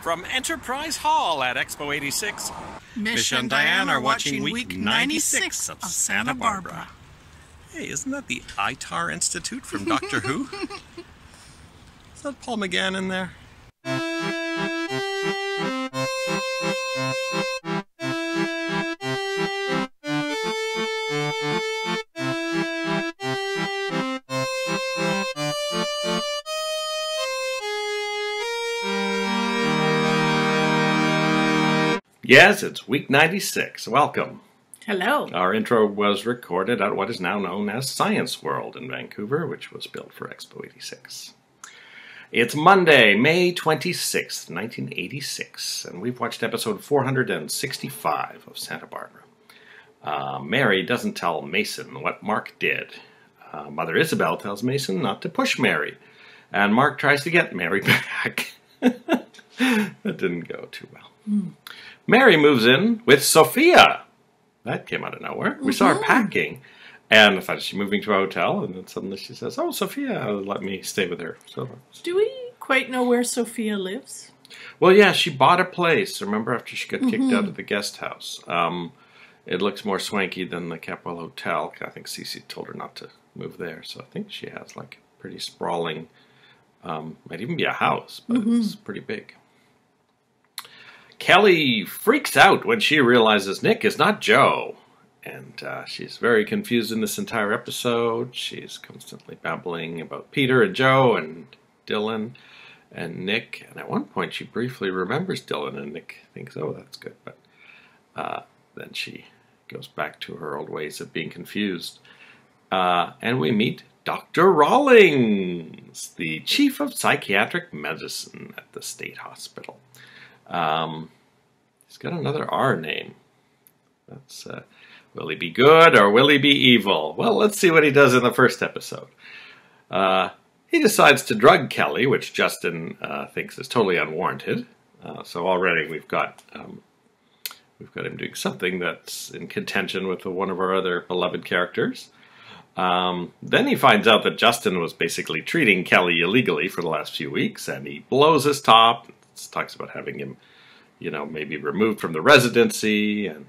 From Enterprise Hall at Expo 86, Misha and Diane are watching week 96 of Santa Barbara. Hey, isn't that the ITAR Institute from Doctor Who? Is that Paul McGann in there? Yes, it's week 96. Welcome. Hello. Our intro was recorded at what is now known as Science World in Vancouver, which was built for Expo 86. It's Monday, May 26th, 1986, and we've watched episode 465 of Santa Barbara. Mary doesn't tell Mason what Mark did. Mother Isabel tells Mason not to push Mary, and Mark tries to get Mary back. That didn't go too well. Mary moves in with Sophia. That came out of nowhere. We saw her packing, and I thought she's moving to a hotel, and then suddenly she says, "Oh, Sophia, let me stay with her." So, do we quite know where Sophia lives? Well, yeah, she bought a place. Remember, after she got kicked out of the guest house. It looks more swanky than the Capwell Hotel. I think Cece told her not to move there, so I think she has like a pretty sprawling, might even be a house, but it's pretty big. Kelly freaks out when she realizes Nick is not Joe. And she's very confused in this entire episode. She's constantly babbling about Peter and Joe and Dylan and Nick. And at one point she briefly remembers Dylan, and Nick thinks, oh, that's good. But then she goes back to her old ways of being confused. And we meet Dr. Rawlings, the chief of psychiatric medicine at the state hospital. He's got another R name. That's, will he be good or will he be evil? Well, let's see what he does in the first episode. He decides to drug Kelly, which Justin thinks is totally unwarranted. So already we've got him doing something that's in contention with one of our other beloved characters. Then he finds out that Justin was basically treating Kelly illegally for the last few weeks, and he blows his top. Talks about having him, maybe removed from the residency, and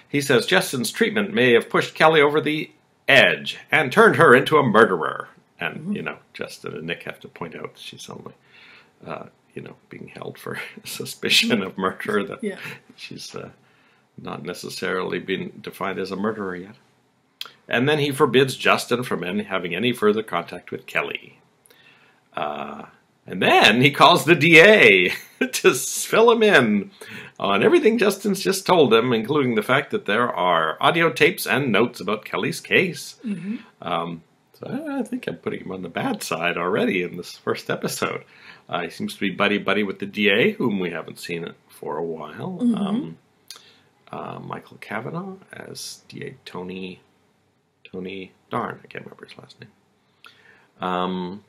he says Justin's treatment may have pushed Kelly over the edge and turned her into a murderer. And, Justin and Nick have to point out she's only, being held for suspicion of murder, that she's not necessarily been defined as a murderer yet. And then he forbids Justin from having any further contact with Kelly. And then he calls the DA to fill him in on everything Justin's just told him, including the fact that there are audio tapes and notes about Kelly's case. So I think I'm putting him on the bad side already in this first episode. He seems to be buddy-buddy with the DA, whom we haven't seen for a while. Michael Cavanaugh as DA Tony Darn. I can't remember his last name.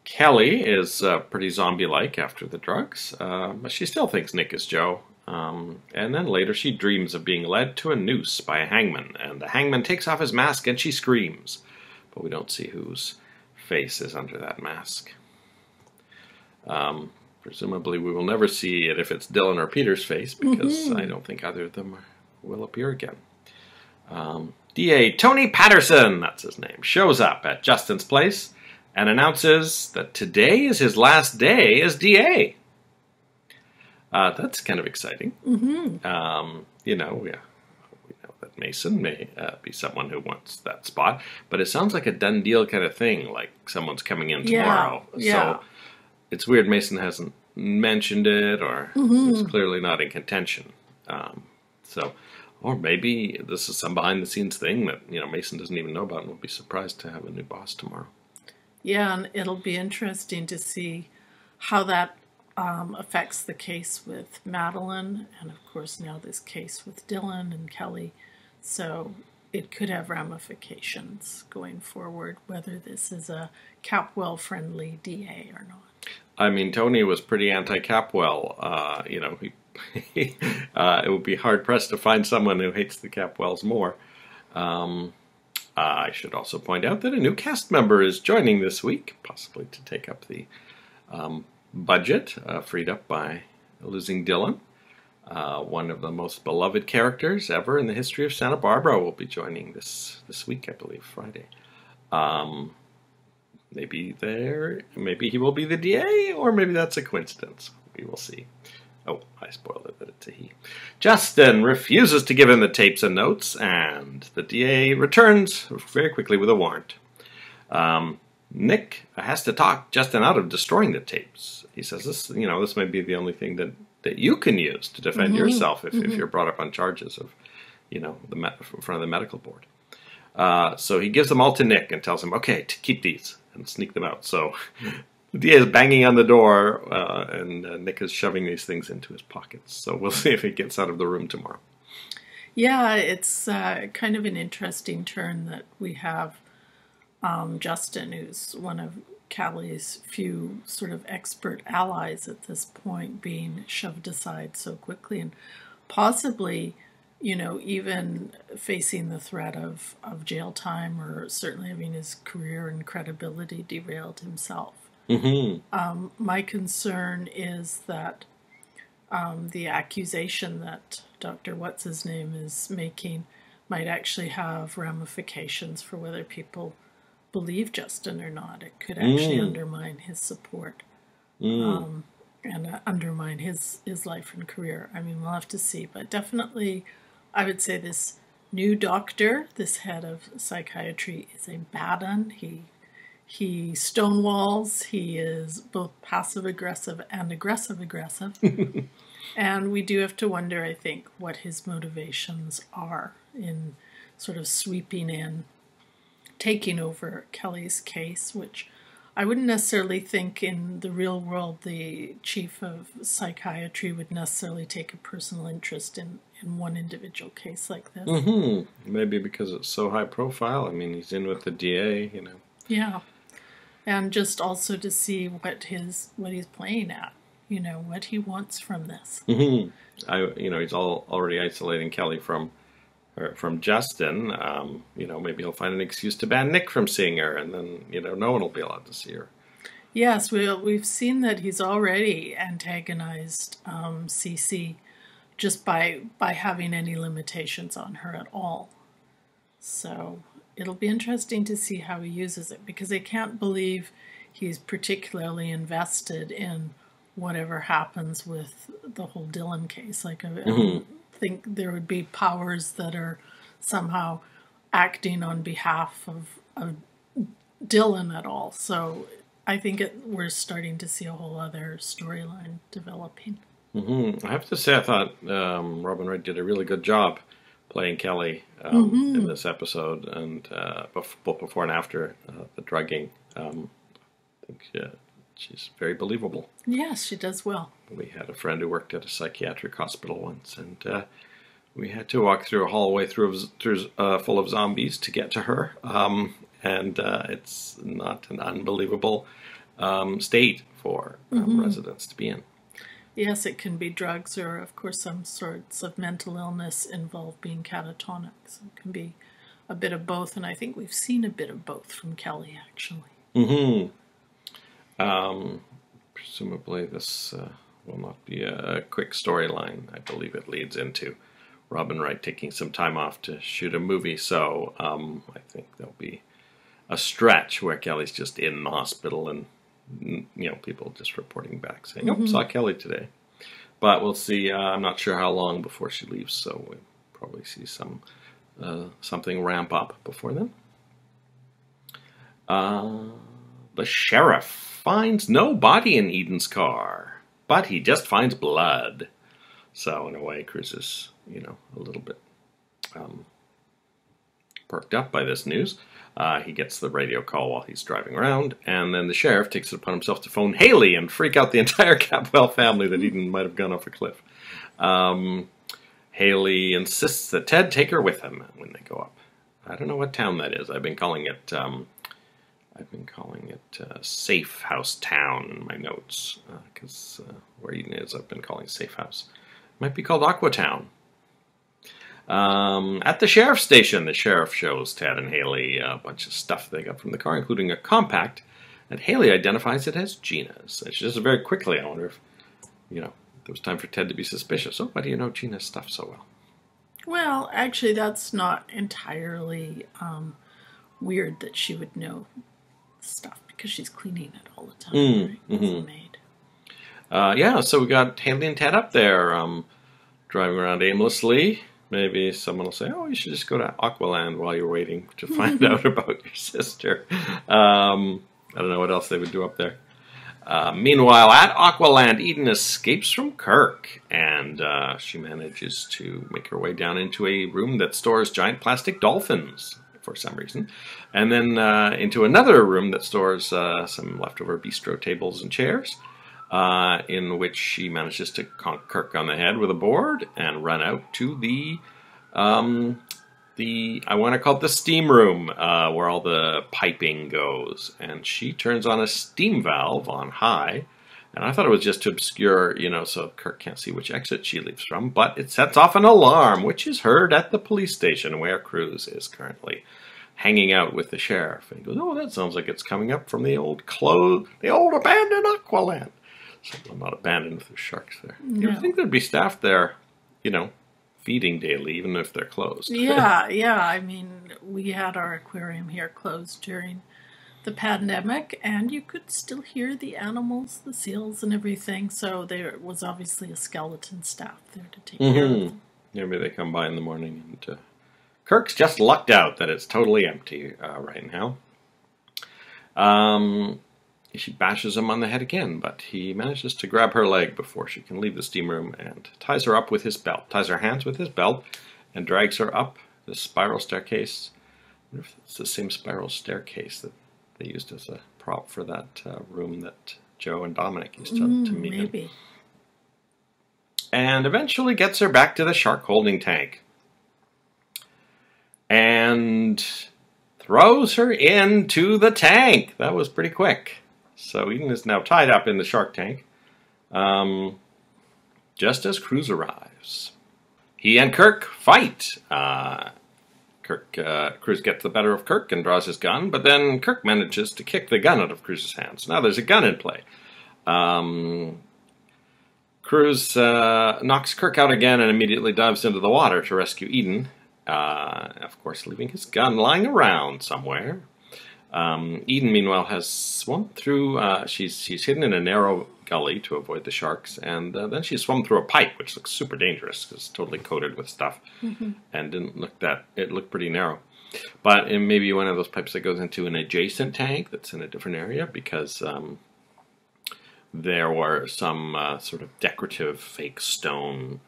Kelly is pretty zombie-like after the drugs, but she still thinks Nick is Joe. And then later she dreams of being led to a noose by a hangman, and the hangman takes off his mask and she screams. But we don't see whose face is under that mask. Presumably we will never see it if it's Dylan or Peter's face, because I don't think either of them will appear again. DA Tony Patterson, that's his name, shows up at Justin's place and announces that today is his last day as DA. That's kind of exciting. We know that Mason may be someone who wants that spot, but it sounds like a done deal kind of thing, like someone's coming in tomorrow. So it's weird Mason hasn't mentioned it, or it's clearly not in contention. Or maybe this is some behind-the-scenes thing that Mason doesn't even know about, and will be surprised to have a new boss tomorrow. Yeah, and it'll be interesting to see how that affects the case with Madeline, and of course now this case with Dylan and Kelly. So it could have ramifications going forward, whether this is a Capwell-friendly DA or not. I mean, Tony was pretty anti-Capwell. It would be hard-pressed to find someone who hates the Capwells more. I should also point out that a new cast member is joining this week, possibly to take up the budget freed up by losing Dylan. One of the most beloved characters ever in the history of Santa Barbara will be joining this week, I believe, Friday. Maybe he will be the DA, or maybe that's a coincidence. We will see. Oh, I spoiled it that it's a he. Justin refuses to give him the tapes and notes, and the DA returns very quickly with a warrant. Nick has to talk Justin out of destroying the tapes. He says this may be the only thing that you can use to defend yourself if you're brought up on charges of, in front of the medical board. So he gives them all to Nick and tells him, okay, to keep these and sneak them out. So the DA is banging on the door, and Nick is shoving these things into his pockets. So we'll see if he gets out of the room tomorrow. Yeah, it's kind of an interesting turn that we have Justin, who's one of Callie's few sort of expert allies at this point, being shoved aside so quickly, and possibly, even facing the threat of jail time, or certainly having his career and credibility derailed himself. My concern is that the accusation that Dr. What's-His-Name is making might actually have ramifications for whether people believe Justin or not. It could actually undermine his support and undermine his life and career. I mean, we'll have to see. But definitely, I would say this new doctor, this head of psychiatry, is a bad one. He stonewalls. He is both passive-aggressive and aggressive-aggressive. And we do have to wonder, I think, what his motivations are in sort of sweeping in, taking over Kelly's case, which I wouldn't necessarily think in the real world the chief of psychiatry would necessarily take a personal interest in one individual case like this. Maybe because it's so high profile. I mean, he's in with the DA, Yeah. And just also to see what he's playing at, what he wants from this. He's already isolating Kelly from Justin. Maybe he'll find an excuse to ban Nick from seeing her, and then no one will be allowed to see her. Yes, we've seen that he's already antagonized Cece just by having any limitations on her at all. So it'll be interesting to see how he uses it, because I can't believe he's particularly invested in whatever happens with the whole Dylan case. Like, I think there would be powers that are somehow acting on behalf of Dylan at all. So I think we're starting to see a whole other storyline developing. I have to say, I thought Robin Wright did a really good job playing Kelly in this episode, and both before and after the drugging. I think she's very believable. Yes, she does well. We had a friend who worked at a psychiatric hospital once, and we had to walk through a hallway full of zombies to get to her. And it's not an unbelievable state for residents to be in. Yes, it can be drugs or, of course, some sorts of mental illness involved being catatonic. So it can be a bit of both, and I think we've seen a bit of both from Kelly, actually. Presumably this will not be a quick storyline. I believe it leads into Robin Wright taking some time off to shoot a movie, so I think there'll be a stretch where Kelly's just in the hospital and people just reporting back saying, "Oh, saw Kelly today." But we'll see. I'm not sure how long before she leaves, so we'll probably see something ramp up before then. The sheriff finds no body in Eden's car, but he just finds blood. So in a way, Cruz is, a little bit perked up by this news. He gets the radio call while he's driving around, and then the sheriff takes it upon himself to phone Haley and freak out the entire Capwell family that Eden might have gone off a cliff. Haley insists that Ted take her with him when they go up. I don't know what town that is. I've been calling it Safe House Town in my notes, because where Eden is, I've been calling Safe House. It might be called Aquatown. At the sheriff's station, the sheriff shows Ted and Haley a bunch of stuff they got from the car, including a compact, and Haley identifies it as Gina's. And she does it very quickly. I wonder if, there was time for Ted to be suspicious. Oh, why do you know Gina's stuff so well? Well, actually, that's not entirely weird that she would know stuff, because she's cleaning it all the time, right? As a maid. So we got Haley and Ted up there, driving around aimlessly. Maybe someone will say, oh, you should just go to Aqualand while you're waiting to find out about your sister. I don't know what else they would do up there. Meanwhile, at Aqualand, Eden escapes from Kirk, and she manages to make her way down into a room that stores giant plastic dolphins for some reason, and then into another room that stores some leftover bistro tables and chairs, in which she manages to conk Kirk on the head with a board and run out to I want to call it the steam room, where all the piping goes. And she turns on a steam valve on high. And I thought it was just to obscure, so Kirk can't see which exit she leaves from. But it sets off an alarm, which is heard at the police station where Cruz is currently hanging out with the sheriff. And he goes, oh, that sounds like it's coming up from the old abandoned Aqualand. So I'm not abandoned with the sharks there. No. You think there'd be staff there, feeding daily, even if they're closed. Yeah. I mean, we had our aquarium here closed during the pandemic, and you could still hear the animals, the seals and everything, so there was obviously a skeleton staff there to take care of them. Maybe they come by in the morning, and Kirk's just lucked out that it's totally empty right now. She bashes him on the head again, but he manages to grab her leg before she can leave the steam room and ties her up with his belt. Ties her hands with his belt and drags her up the spiral staircase. I wonder if it's the same spiral staircase that they used as a prop for that room that Joe and Dominic used to meet in. Maybe. And eventually gets her back to the shark holding tank. And throws her into the tank. That was pretty quick. So Eden is now tied up in the shark tank, just as Cruz arrives. He and Kirk fight. Cruz gets the better of Kirk and draws his gun, but then Kirk manages to kick the gun out of Cruz's hands. Now there's a gun in play. Cruz knocks Kirk out again and immediately dives into the water to rescue Eden, of course leaving his gun lying around somewhere. Eden, meanwhile, has swum through, she's hidden in a narrow gully to avoid the sharks, and then she swum through a pipe, which looks super dangerous because it's totally coated with stuff, and it looked pretty narrow. But it may be one of those pipes that goes into an adjacent tank that's in a different area, because there were some sort of decorative fake stone,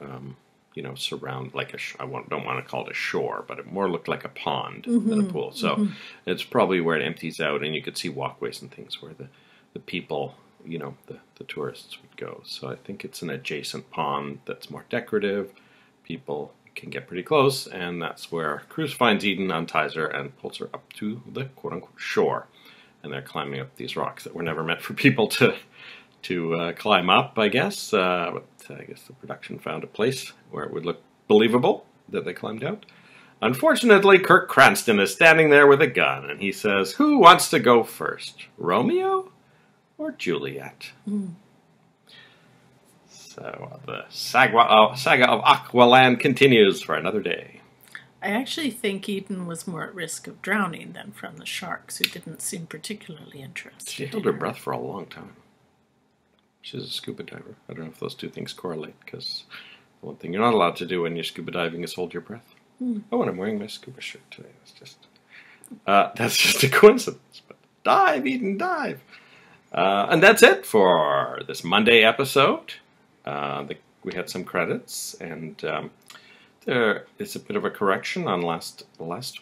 surround, like I don't want to call it a shore, but it more looked like a pond than a pool. So it's probably where it empties out, and you could see walkways and things where the people, the tourists would go. So I think it's an adjacent pond that's more decorative. People can get pretty close, and that's where Cruz finds Eden, unties her, and pulls her up to the quote-unquote shore. And they're climbing up these rocks that were never meant for people to climb up, I guess. But I guess the production found a place where it would look believable that they climbed out. Unfortunately, Kirk Cranston is standing there with a gun, and he says, who wants to go first, Romeo or Juliet? So the saga of Aqualand continues for another day. I actually think Eden was more at risk of drowning than from the sharks, who didn't seem particularly interested. She held her breath for a long time. She's a scuba diver. I don't know if those two things correlate, because the one thing you're not allowed to do when you're scuba diving is hold your breath. Oh, and I'm wearing my scuba shirt today. That's just a coincidence. But dive, Eden, dive. And that's it for this Monday episode. We had some credits, and there is a bit of a correction on last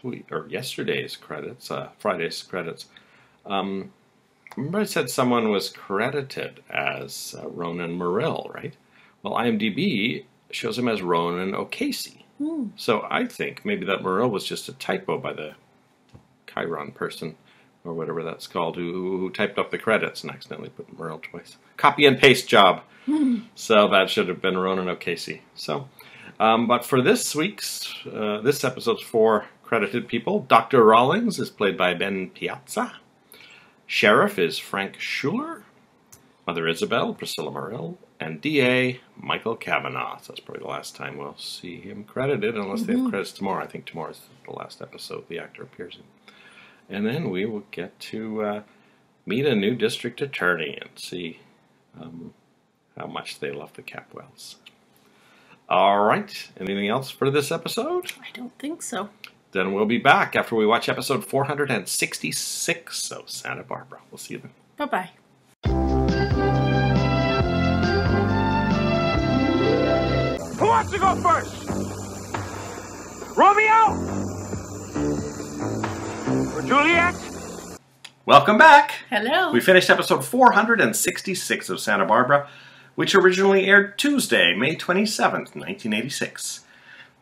week, or yesterday's credits, Friday's credits. Remember I said someone was credited as Ronan Murrell, right? Well, IMDb shows him as Ronan O'Casey. So I think maybe that Murrell was just a typo by the Chiron person, or whatever that's called, who typed up the credits and accidentally put Murrell twice. Copy and paste job. So that should have been Ronan O'Casey. So But for this episode's 4 credited people, Dr. Rawlings is played by Ben Piazza. Sheriff is Frank Schuler. Mother Isabel, Priscilla Morrill. And D.A., Michael Cavanaugh. So that's probably the last time we'll see him credited, unless they have credits tomorrow. I think tomorrow is the last episode the actor appears in. And then we will get to meet a new district attorney and see how much they love the Capwells. All right. Anything else for this episode? I don't think so. Then we'll be back after we watch episode 466 of Santa Barbara. We'll see you then. Bye-bye. Who wants to go first? Romeo? Or Juliet? Welcome back. Hello. We finished episode 466 of Santa Barbara, which originally aired Tuesday, May 27th, 1986.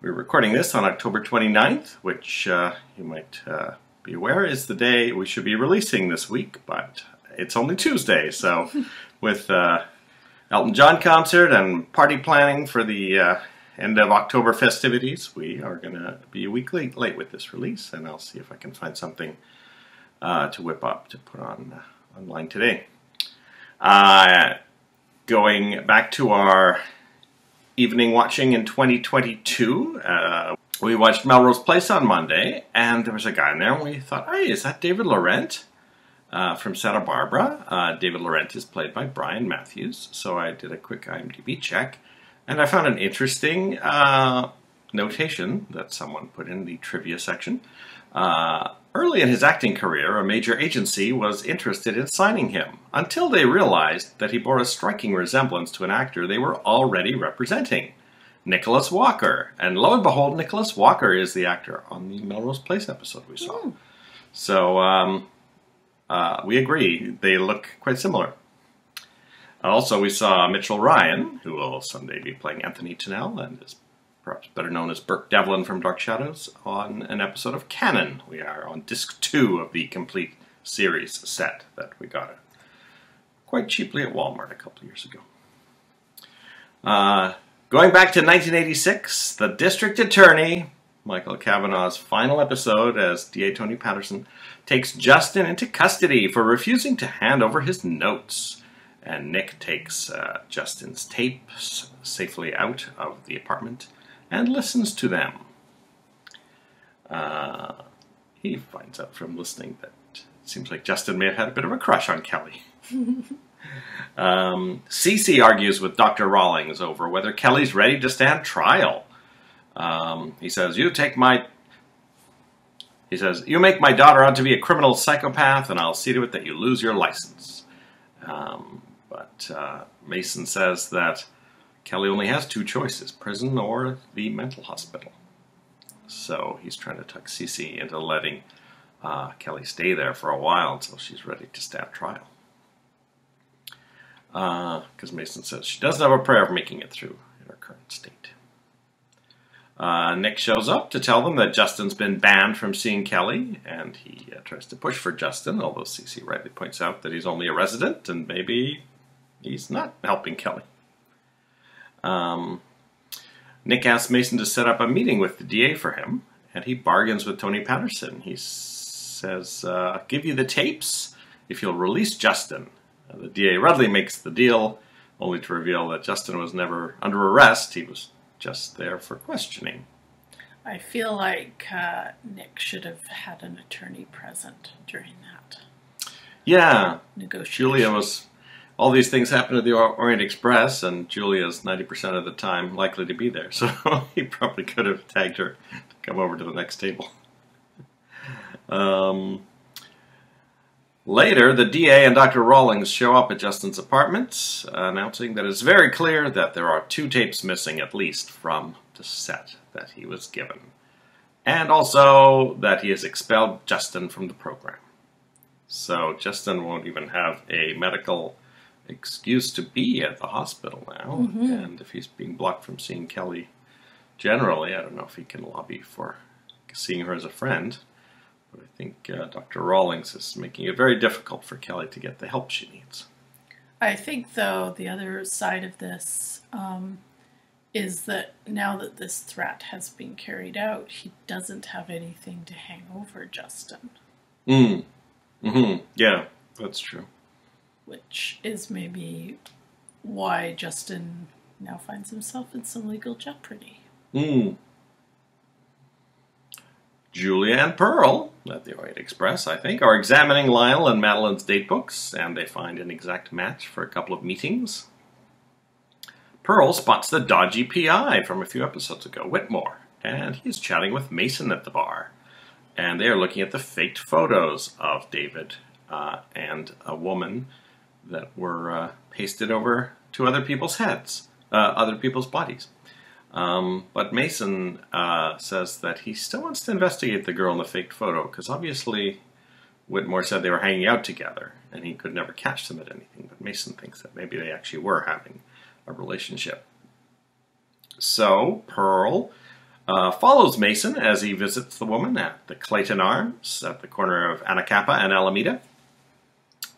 We're recording this on October 29th, which you might be aware is the day we should be releasing this week, but it's only Tuesday, so with Elton John concert and party planning for the end of October festivities, we are going to be a week late with this release, and I'll see if I can find something to whip up to put on online today. Going back to our evening watching in 2022, we watched Melrose Place on Monday, and there was a guy in there, and we thought, hey, is that David Laurent from Santa Barbara? David Laurent is played by Brian Matthews, so I did a quick IMDb check, and I found an interesting notation that someone put in the trivia section. Early in his acting career, a major agency was interested in signing him, until they realized that he bore a striking resemblance to an actor they were already representing, Nicholas Walker. And lo and behold, Nicholas Walker is the actor on the Melrose Place episode we saw. So we agree, they look quite similar. Also, we saw Mitchell Ryan, who will someday be playing Anthony Tennell, and is perhaps better known as Burke Devlin from Dark Shadows, on an episode of Canon. We are on disc 2 of the complete series set that we got quite cheaply at Walmart a couple of years ago. Going back to 1986, the District Attorney, Michael Cavanaugh's final episode as D.A. Tony Patterson, takes Justin into custody for refusing to hand over his notes. And Nick takes Justin's tapes safely out of the apartment and listens to them. He finds out from listening that it seems like Justin may have had a bit of a crush on Kelly. Cece argues with Dr. Rawlings over whether Kelly's ready to stand trial. He says, you make my daughter out to be a criminal psychopath, and I'll see to it that you lose your license. But Mason says that Kelly only has 2 choices, prison or the mental hospital. So he's trying to talk Cece into letting Kelly stay there for a while until she's ready to stand trial. Because Mason says she doesn't have a prayer of making it through in her current state. Nick shows up to tell them that Justin's been banned from seeing Kelly, and he tries to push for Justin, although Cece rightly points out that he's only a resident and maybe he's not helping Kelly. Nick asks Mason to set up a meeting with the DA for him, and he bargains with Tony Patterson. He says, I'll give you the tapes if you'll release Justin. The DA readily makes the deal, only to reveal that Justin was never under arrest. He was just there for questioning. I feel like Nick should have had an attorney present during that. Yeah. Negotiation. Julia was... All these things happen at the Orient Express, and Julia's 90% of the time likely to be there. So he probably could have tagged her to come over to the next table. Later, the DA and Dr. Rawlings show up at Justin's apartment, announcing that it's very clear that there are 2 tapes missing, at least, from the set that he was given. And also that he has expelled Justin from the program. So Justin won't even have a medical excuse to be at the hospital now. And if he's being blocked from seeing Kelly generally, I don't know if he can lobby for seeing her as a friend. But I think Dr. Rawlings is making it very difficult for Kelly to get the help she needs. I think, though, the other side of this is that now that this threat has been carried out, he doesn't have anything to hang over Justin. Yeah, that's true. Which is maybe why Justin now finds himself in some legal jeopardy. Julia and Pearl, at the Orient Express, I think, are examining Lionel and Madeline's date books, and they find an exact match for a couple of meetings. Pearl spots the dodgy PI from a few episodes ago, Whitmore, and he's chatting with Mason at the bar. And they are looking at the faked photos of David and a woman that were pasted over to other people's heads, other people's bodies. But Mason says that he still wants to investigate the girl in the faked photo, because obviously Whitmore said they were hanging out together, and he could never catch them at anything. But Mason thinks that maybe they actually were having a relationship. So Pearl follows Mason as he visits the woman at the Clayton Arms at the corner of Anacapa and Alameda.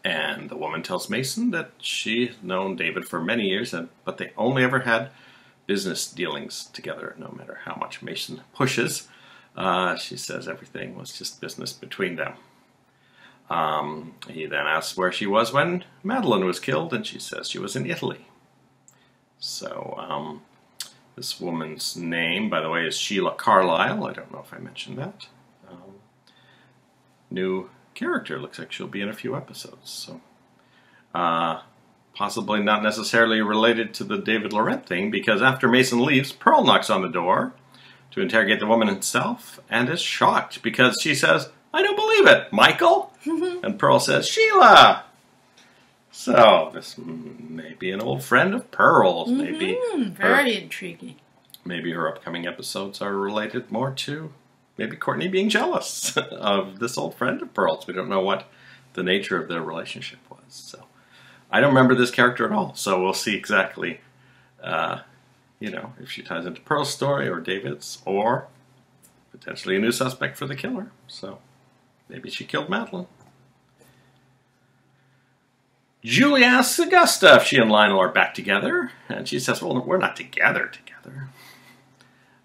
And the woman tells Mason that she's known David for many years, but they only ever had business dealings together, no matter how much Mason pushes. She says everything was just business between them. He then asks where she was when Madeline was killed, and she says she was in Italy. So, this woman's name, by the way, is Sheila Carlisle. I don't know if I mentioned that. New character. Looks like she'll be in a few episodes. So, possibly not necessarily related to the David Laurent thing, because after Mason leaves, Pearl knocks on the door to interrogate the woman herself and is shocked because she says, "I don't believe it, Michael." And Pearl says, "Sheila." So, this may be an old friend of Pearl's. Maybe very intriguing. Maybe her upcoming episodes are related more to maybe Courtney being jealous of this old friend of Pearl's. We don't know what the nature of their relationship was. So, I don't remember this character at all. So, we'll see exactly, if she ties into Pearl's story or David's, or potentially a new suspect for the killer. So, maybe she killed Madeline. Julie asks Augusta if she and Lionel are back together, and she says, "Well, we're not together.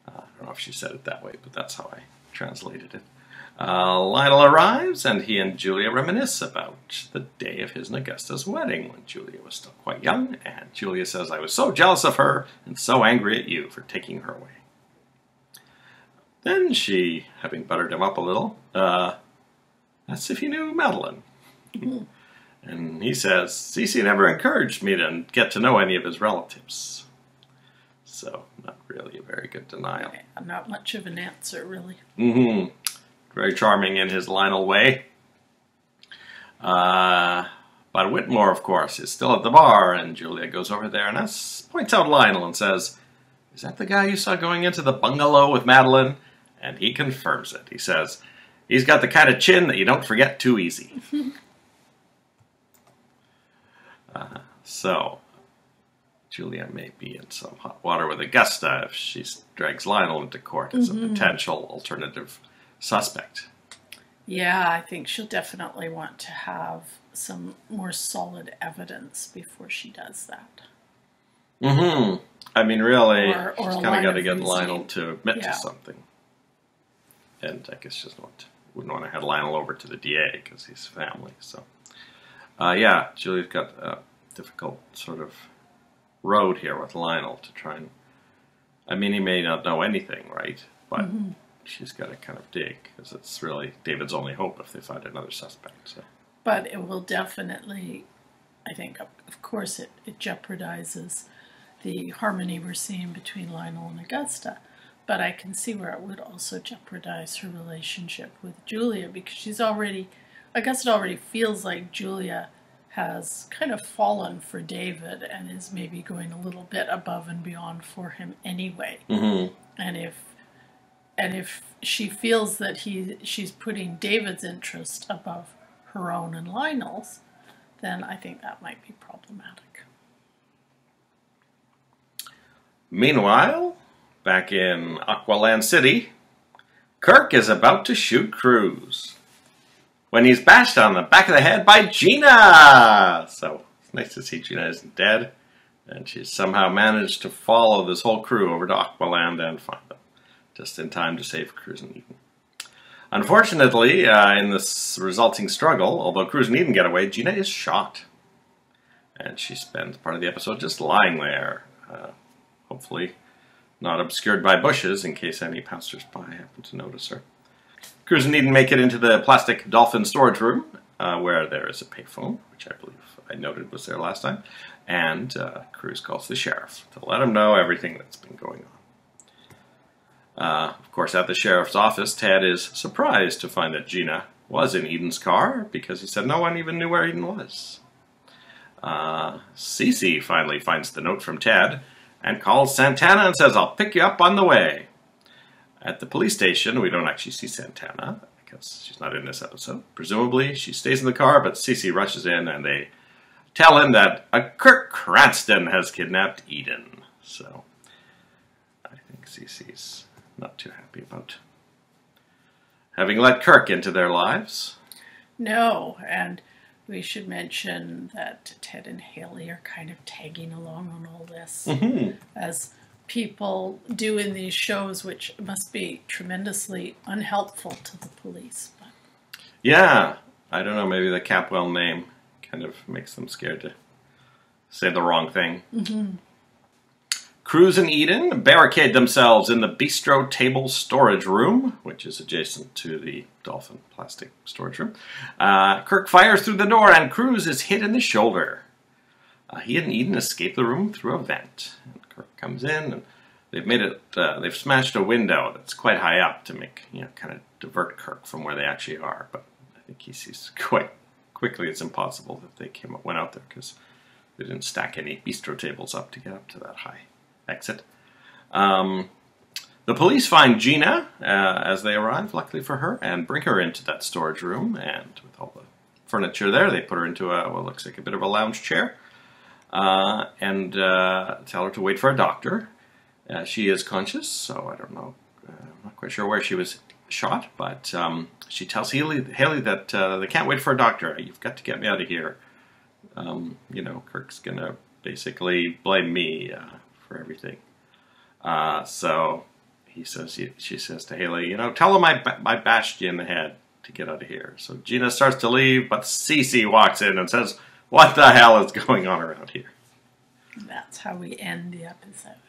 I don't know if she said it that way, but that's how I translated it. Lionel arrives, and he and Julia reminisce about the day of his and Augusta's wedding, when Julia was still quite young, and Julia says, "I was so jealous of her, and so angry at you for taking her away." Then she, having buttered him up a little, asks if he knew Madeline. And he says, "Cece never encouraged me to get to know any of his relatives." So, not really a very good denial. Okay, not much of an answer, really. Very charming in his Lionel way. But Whitmore, of course, is still at the bar, and Julia goes over there and points out Lionel and says, "Is that the guy you saw going into the bungalow with Madeline?" And he confirms it. He says, "He's got the kind of chin that you don't forget too easy." So, Julia may be in some hot water with Augusta if she drags Lionel into court as a potential alternative suspect. Yeah, I think she'll definitely want to have some more solid evidence before she does that. I mean, really, Or she's kind of got to get Lionel to admit to something. And I guess she wouldn't want to head Lionel over to the DA because he's family. So, yeah, Julia's got a difficult sort of road here with Lionel to try and... I mean, he may not know anything, right? But she's got to kind of dig, because it's really David's only hope if they find another suspect. So. But it will definitely, I think, of course, it jeopardizes the harmony we're seeing between Lionel and Augusta. But I can see where it would also jeopardize her relationship with Julia, because Augusta already feels like Julia has kind of fallen for David and is maybe going a little bit above and beyond for him anyway. And if she feels that she's putting David's interest above her own and Lionel's, then I think that might be problematic. Meanwhile, back in Aqualand City, Kirk is about to shoot Cruz when he's bashed on the back of the head by Gina. So, it's nice to see Gina isn't dead. And she's somehow managed to follow this whole crew over to Aqualand and find them, just in time to save Cruz and Eden. Unfortunately, in this resulting struggle, although Cruz and Eden get away, Gina is shot. And she spends part of the episode just lying there, hopefully not obscured by bushes in case any passers-by happen to notice her. Cruz and Eden make it into the plastic dolphin storage room, where there is a payphone, which I believe I noted was there last time, and Cruz calls the sheriff to let him know everything that's been going on. Of course, at the sheriff's office, Ted is surprised to find that Gina was in Eden's car, because he said no one even knew where Eden was. Cece finally finds the note from Ted and calls Santana and says, "I'll pick you up on the way." At the police station, we don't actually see Santana because she's not in this episode. Presumably, she stays in the car, but Cece rushes in and they tell him that a Kirk Cranston has kidnapped Eden. So, I think Cece's not too happy about having let Kirk into their lives. No, and we should mention that Ted and Haley are kind of tagging along on all this, as people do in these shows, which must be tremendously unhelpful to the police. But. Yeah, I don't know, maybe the Capwell name kind of makes them scared to say the wrong thing. Cruz and Eden barricade themselves in the bistro table storage room, which is adjacent to the dolphin plastic storage room. Kirk fires through the door and Cruz is hit in the shoulder. He and Eden escape the room through a vent. And Kirk comes in and they've smashed a window that's quite high up to make, kind of divert Kirk from where they actually are. But I think he sees quite quickly it's impossible that they went out there because they didn't stack any bistro tables up to get up to that high exit. The police find Gina as they arrive, luckily for her, and bring her into that storage room. And with all the furniture there, they put her into what looks like a bit of a lounge chair and tell her to wait for a doctor. She is conscious, so I don't know. I'm not quite sure where she was shot, but she tells Haley that they can't wait for a doctor. You've got to get me out of here. Kirk's going to basically blame me for everything. So she says to Haley, tell him I bashed you in the head to get out of here. So Gina starts to leave, but Cece walks in and says, "What the hell is going on around here?" That's how we end the episode.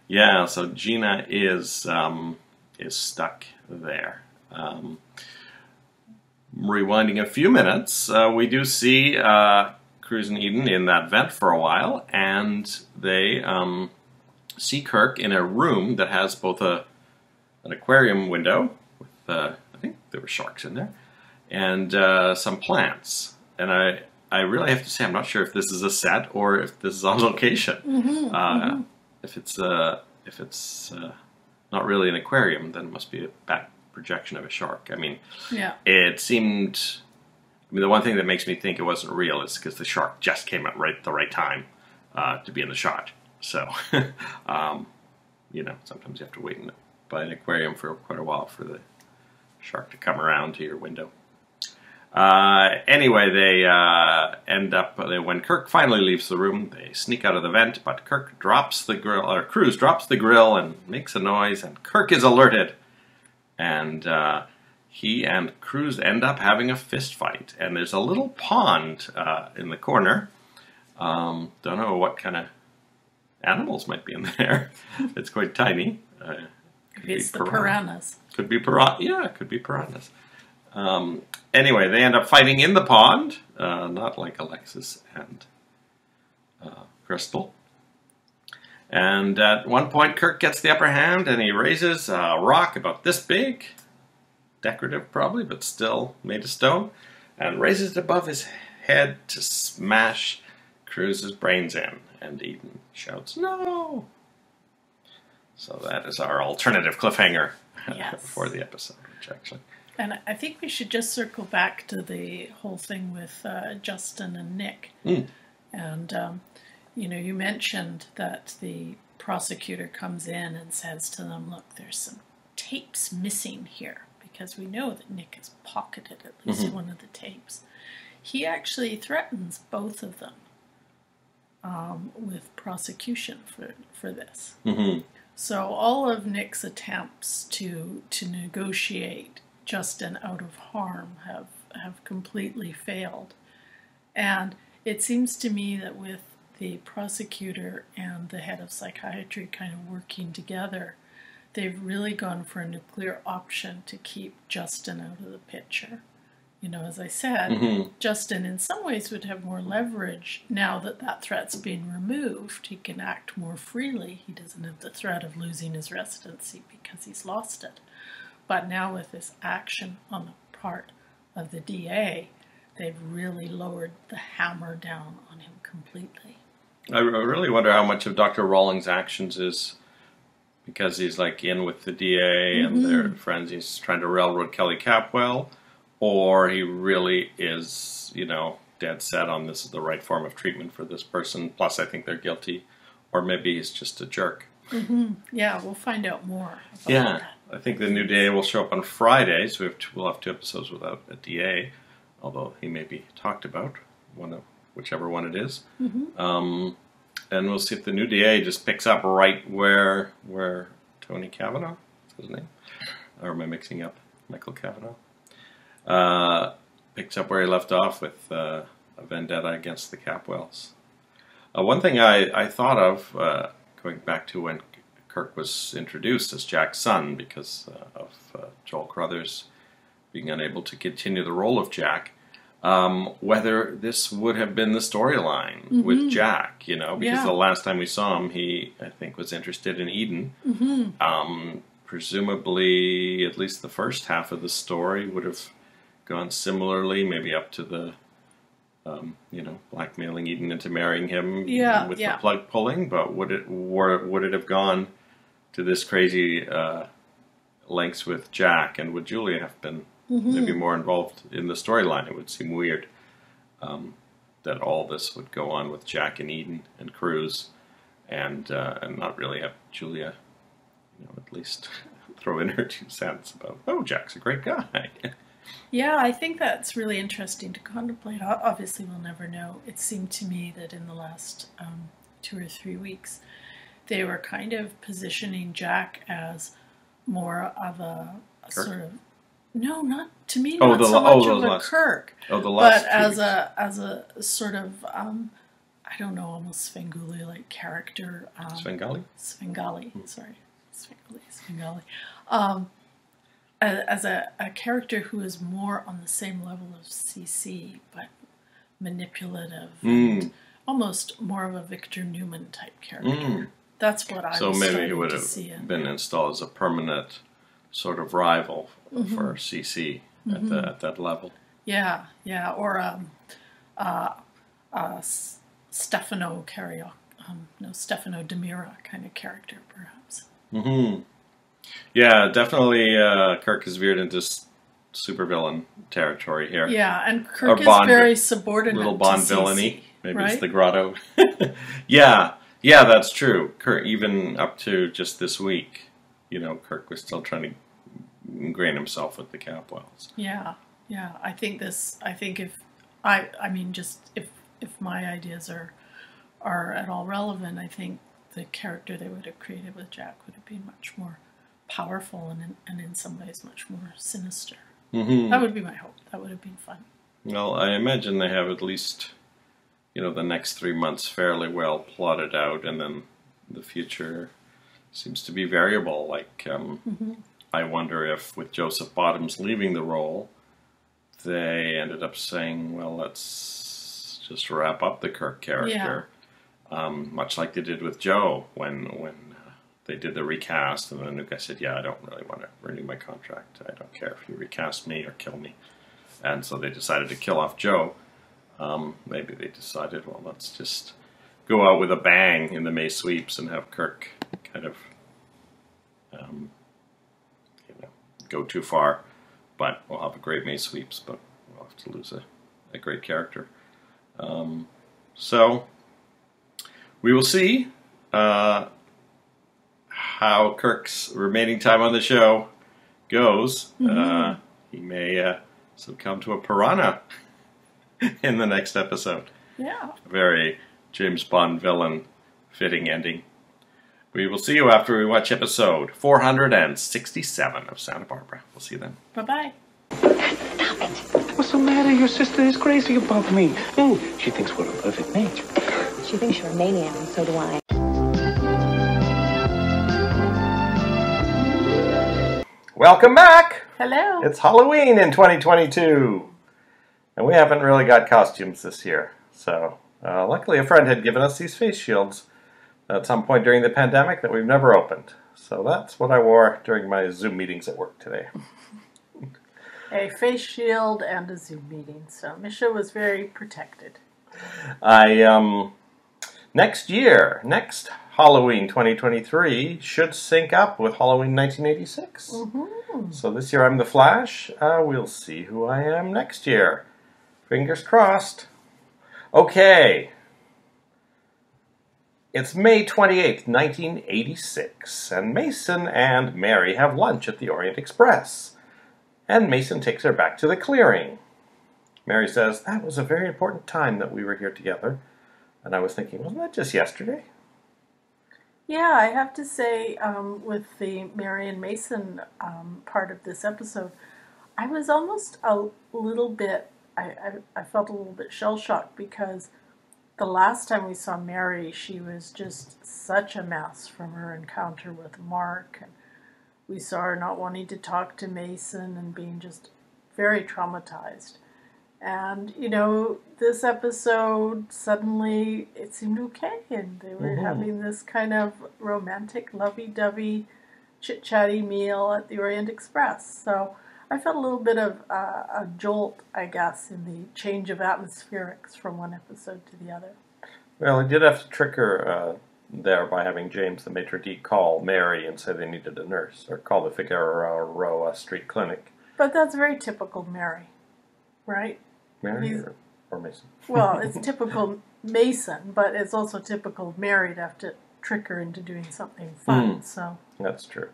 Yeah, so Gina is stuck there. Rewinding a few minutes, we do see Cruz and Eden in that vent for a while, and they see Kirk in a room that has both an aquarium window with I think there were sharks in there, and some plants. And I really have to say I'm not sure if this is a set or if this is on location. If it's not really an aquarium, then it must be a back projection of a shark. I mean, it seemed. I mean, the one thing that makes me think it wasn't real is because the shark just came at the right time to be in the shot. So, sometimes you have to wait by an aquarium for quite a while for the shark to come around to your window. Anyway, they end up, when Kirk finally leaves the room, they sneak out of the vent, but Cruz drops the grill and makes a noise, and Kirk is alerted. And he and Cruz end up having a fist fight, and there's a little pond in the corner. Don't know what kind of animals might be in there. It's quite tiny. It's the piranhas. Could be piranhas. Yeah, it could be piranhas. Anyway, they end up fighting in the pond, not like Alexis and Crystal. And at one point, Kirk gets the upper hand, and he raises a rock about this big, decorative probably, but still made of stone, and raises it above his head to smash Cruz's brains in. And Eden shouts, "No!" So that is our alternative cliffhanger for the episode, which actually... And I think we should just circle back to the whole thing with Justin and Nick. And, you mentioned that the prosecutor comes in and says to them, "Look, there's some tapes missing here," because we know that Nick has pocketed at least one of the tapes. He actually threatens both of them with prosecution for this. Mm-hmm. So all of Nick's attempts to negotiate Justin out of harm have completely failed. And it seems to me that with the prosecutor and the head of psychiatry kind of working together, they've really gone for a nuclear option to keep Justin out of the picture. You know, as I said, Justin in some ways would have more leverage now that that threat's been removed. He can act more freely. He doesn't have the threat of losing his residency because he's lost it. But now with this action on the part of the DA, they've really lowered the hammer down on him completely. I really wonder how much of Dr. Rawlings' actions is because he's like in with the DA and their friends. He's trying to railroad Kelly Capwell, or he really is, you know, dead set on this is the right form of treatment for this person. Plus, I think they're guilty, or maybe he's just a jerk. Yeah, we'll find out more about that. I think the new DA will show up on Friday, so we'll have 2 episodes without a DA, although he may be talked about, whichever one it is. And we'll see if the new DA just picks up right where Tony Kavanaugh, is his name? Or am I mixing up Michael Kavanaugh? Picks up where he left off with a vendetta against the Capwells. One thing I thought of, going back to when Kirk was introduced as Jack's son, because of Joel Crothers being unable to continue the role of Jack, whether this would have been the storyline with Jack, you know, because the last time we saw him, he, I think, was interested in Eden. Presumably, at least the first half of the story would have gone similarly, maybe up to the, you know, blackmailing Eden into marrying him with the plug pulling, but would it have gone to this crazy lengths with Jack, and would Julia have been maybe more involved in the storyline? It would seem weird that all this would go on with Jack and Eden and Cruz, and not really have Julia, you know, at least throw in her 2 cents about, oh, Jack's a great guy. Yeah, I think that's really interesting to contemplate. Obviously, we'll never know. It seemed to me that in the last 2 or 3 weeks, they were kind of positioning Jack as more of a sort of, no, not to me, not so much of a Kirk, but as a sort of, I don't know, almost Svengoolie-like character. Svengali? Svengali, sorry. Svengali. As a character who is more on the same level of CC, but manipulative, and almost more of a Victor Newman type character. That's what I was starting to see. So maybe he would have been installed as a permanent sort of rival for CC at that level. Yeah, or Stefano Stefano Demira kind of character, perhaps. Yeah, definitely Kirk is veered into supervillain territory here. Yeah, and Kirk is very subordinate little Bond to villainy. CC, Maybe right? It's the Grotto. Yeah, that's true. Kirk, even up to just this week, you know, Kirk was still trying to ingrain himself with the Capwells. Yeah. I think if my ideas are at all relevant, I think the character they would have created with Jack would have been much more powerful and in some ways much more sinister. That would be my hope. That would have been fun. Well, I imagine they have at least, you know, the next 3 months fairly well plotted out, and then the future seems to be variable. Like, I wonder if with Joseph Bottoms leaving the role, they ended up saying, well, let's just wrap up the Kirk character. Much like they did with Joe when they did the recast, and the new guy said, yeah, I don't really want to renew my contract. I don't care if you recast me or kill me. And so they decided to kill off Joe. Maybe they decided, well, let's just go out with a bang in the May sweeps and have Kirk kind of go too far. But we'll have a great May sweeps, but we'll have to lose a great character. So we will see how Kirk's remaining time on the show goes. He may succumb to a piranha in the next episode. Yeah. Very James Bond villain. Fitting ending. We will see you after we watch episode 467 of Santa Barbara. We'll see you then. Bye-bye. What's the matter? Your sister is crazy about me. She thinks we're a perfect match. She thinks you're a maniac, and so do I. Welcome back! Hello. It's Halloween in 2022. And we haven't really got costumes this year. So, luckily a friend had given us these face shields at some point during the pandemic that we've never opened. So that's what I wore during my Zoom meetings at work today. A face shield and a Zoom meeting. So Misha was very protected. Next Halloween 2023 should sync up with Halloween 1986. Mm-hmm. So this year I'm the Flash. We'll see who I am next year. Fingers crossed. Okay. It's May 28th, 1986, and Mason and Mary have lunch at the Orient Express. And Mason takes her back to the clearing. Mary says, "That was a very important time that we were here together." And I was thinking, wasn't that just yesterday? Yeah, I have to say, with the Mary and Mason part of this episode, I was almost a little bit, I felt a little bit shell-shocked because the last time we saw Mary, she was just such a mess from her encounter with Mark. And we saw her not wanting to talk to Mason and being just very traumatized. And, you know, this episode, suddenly it seemed okay. And they were having this kind of romantic, lovey-dovey, chit-chatty meal at the Orient Express. So I felt a little bit of a jolt, I guess, in the change of atmospherics from one episode to the other. Well, he did have to trick her there by having James, the maitre d' call Mary and say they needed a nurse, or call the Figueroa Street Clinic. But that's very typical Mary, right? Mary or Mason? Well, it's typical Mason, but it's also typical Mary to have to trick her into doing something fun. So that's true.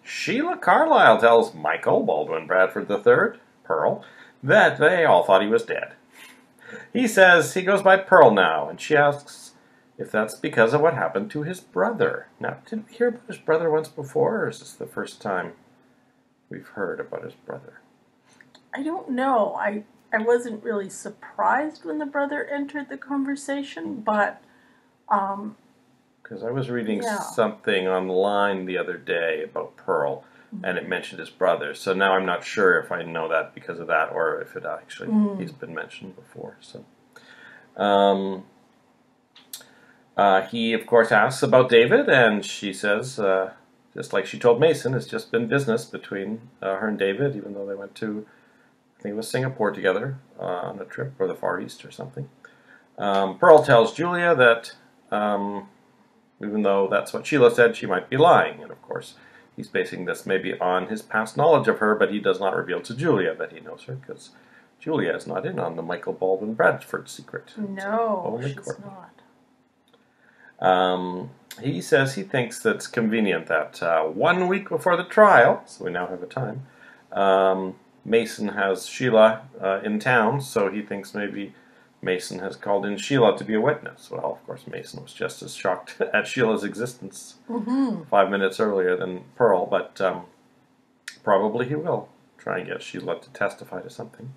Sheila Carlisle tells Michael Baldwin Bradford III, Pearl, that they all thought he was dead. He says he goes by Pearl now, and she asks if that's because of what happened to his brother. Now, did we hear about his brother once before, or is this the first time we've heard about his brother? I don't know. I wasn't really surprised when the brother entered the conversation, but because I was reading something online the other day about Pearl, and it mentioned his brother. So now I'm not sure if I know that because of that, or if it actually he's been mentioned before. So, he of course asks about David, and she says, just like she told Mason, it's just been business between her and David, even though they went to, I think it was Singapore together on a trip, or the Far East or something. Pearl tells Julia that even though that's what Sheila said, she might be lying. And of course, he's basing this maybe on his past knowledge of her, but he does not reveal to Julia that he knows her, because Julia is not in on the Michael Baldwin Bradford secret. No, she's Courtney. not. He says he thinks that it's convenient that 1 week before the trial, so we now have a time, Mason has Sheila in town, so he thinks maybe Mason has called in Sheila to be a witness. Well, of course, Mason was just as shocked at Sheila's existence 5 minutes earlier than Pearl, but probably he will try and get Sheila to testify to something.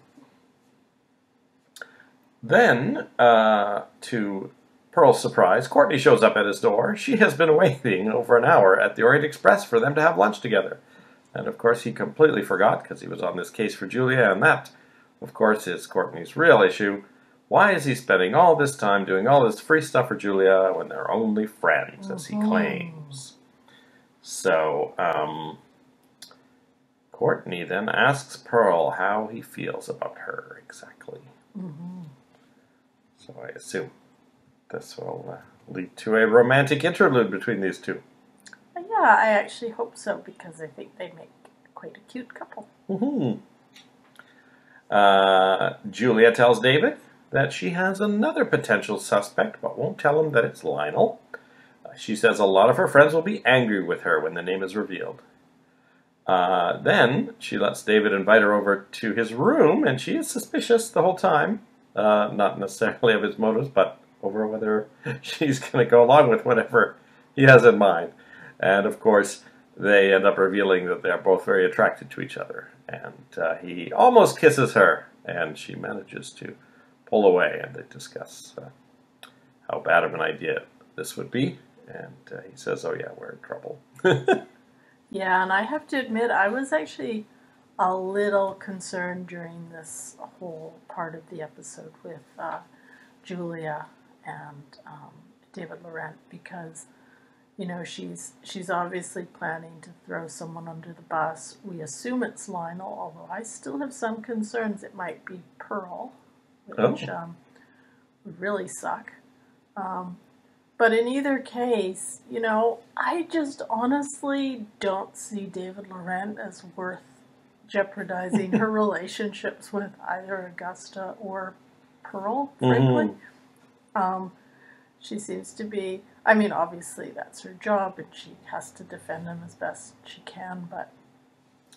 Then, to Pearl's surprise, Courtney shows up at his door. She has been waiting over an hour at the Orient Express for them to have lunch together. And of course, he completely forgot because he was on this case for Julia, and that, of course, is Courtney's real issue. Why is he spending all this time doing all this free stuff for Julia when they're only friends, as he claims? So, Courtney then asks Pearl how he feels about her exactly. So I assume this will lead to a romantic interlude between these two. Yeah, I actually hope so, because I think they make quite a cute couple. Julia tells David that she has another potential suspect, but won't tell him that it's Lionel. She says a lot of her friends will be angry with her when the name is revealed. Then she lets David invite her over to his room, and she is suspicious the whole time. not necessarily of his motives, but over whether she's going to go along with whatever he has in mind. And of course, they end up revealing that they're both very attracted to each other. And he almost kisses her, and she manages to pull away, and they discuss how bad of an idea this would be. And he says, oh yeah, we're in trouble. Yeah, and I have to admit, I was actually a little concerned during this whole part of the episode with Julia and David Laurent, because she's obviously planning to throw someone under the bus. We assume it's Lionel, although I still have some concerns it might be Pearl, which would really suck. But in either case, I just honestly don't see David Laurent as worth jeopardizing her relationships with either Augusta or Pearl, frankly. She seems to be, obviously that's her job and she has to defend him as best she can, but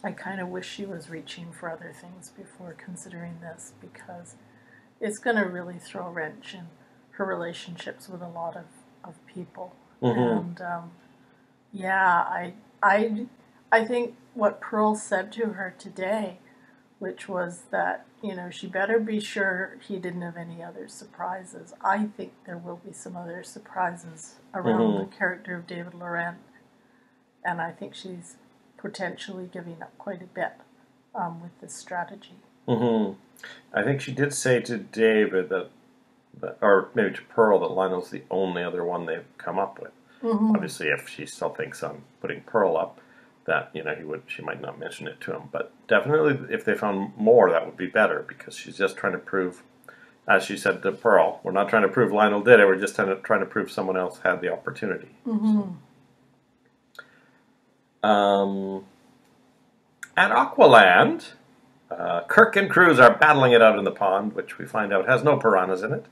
I kind of wish she was reaching for other things before considering this, because it's going to really throw a wrench in her relationships with a lot of people. And I think what Pearl said to her today, which was that she better be sure he didn't have any other surprises. I think there will be some other surprises around the character of David Laurent, and I think she's potentially giving up quite a bit with this strategy. I think she did say to David that, or maybe to Pearl, that Lionel's the only other one they've come up with. Obviously, if she still thinks on putting Pearl up, that she might not mention it to him. But definitely, if they found more, that would be better, because she's just trying to prove, as she said to Pearl, we're not trying to prove Lionel did it. We're just trying to prove someone else had the opportunity. At Aqualand, Kirk and Cruz are battling it out in the pond, which we find out has no piranhas in it.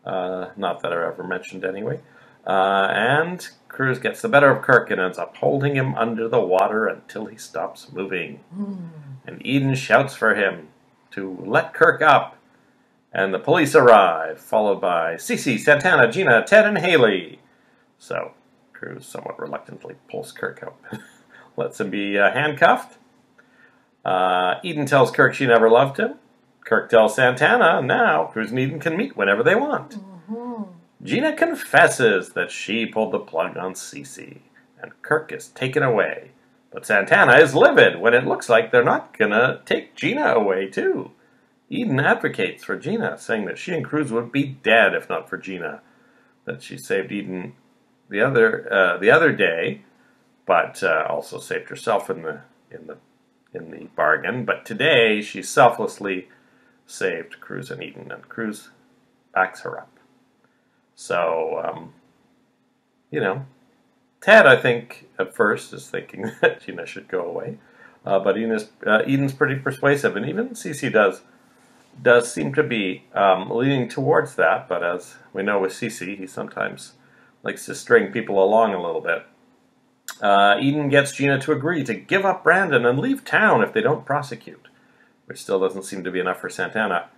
Not that are ever mentioned anyway. And Cruz gets the better of Kirk and ends up holding him under the water until he stops moving. And Eden shouts for him to let Kirk up. And the police arrive, followed by Cece, Santana, Gina, Ted, and Haley. So Cruz somewhat reluctantly pulls Kirk up, lets him be handcuffed. Eden tells Kirk she never loved him. Kirk tells Santana now Cruz and Eden can meet whenever they want. Gina confesses that she pulled the plug on Cece, and Kirk is taken away. But Santana is livid when it looks like they're not gonna take Gina away too. Eden advocates for Gina, saying that she and Cruz would be dead if not for Gina. That she saved Eden the other day, but also saved herself in the bargain. But today she selflessly saved Cruz and Eden, and Cruz backs her up. So, Ted, I think, at first is thinking that Gina should go away. But Eden's pretty persuasive, and even Cece does seem to be leaning towards that. But as we know with Cece, he sometimes likes to string people along a little bit. Eden gets Gina to agree to give up Brandon and leave town if they don't prosecute, which still doesn't seem to be enough for Santana.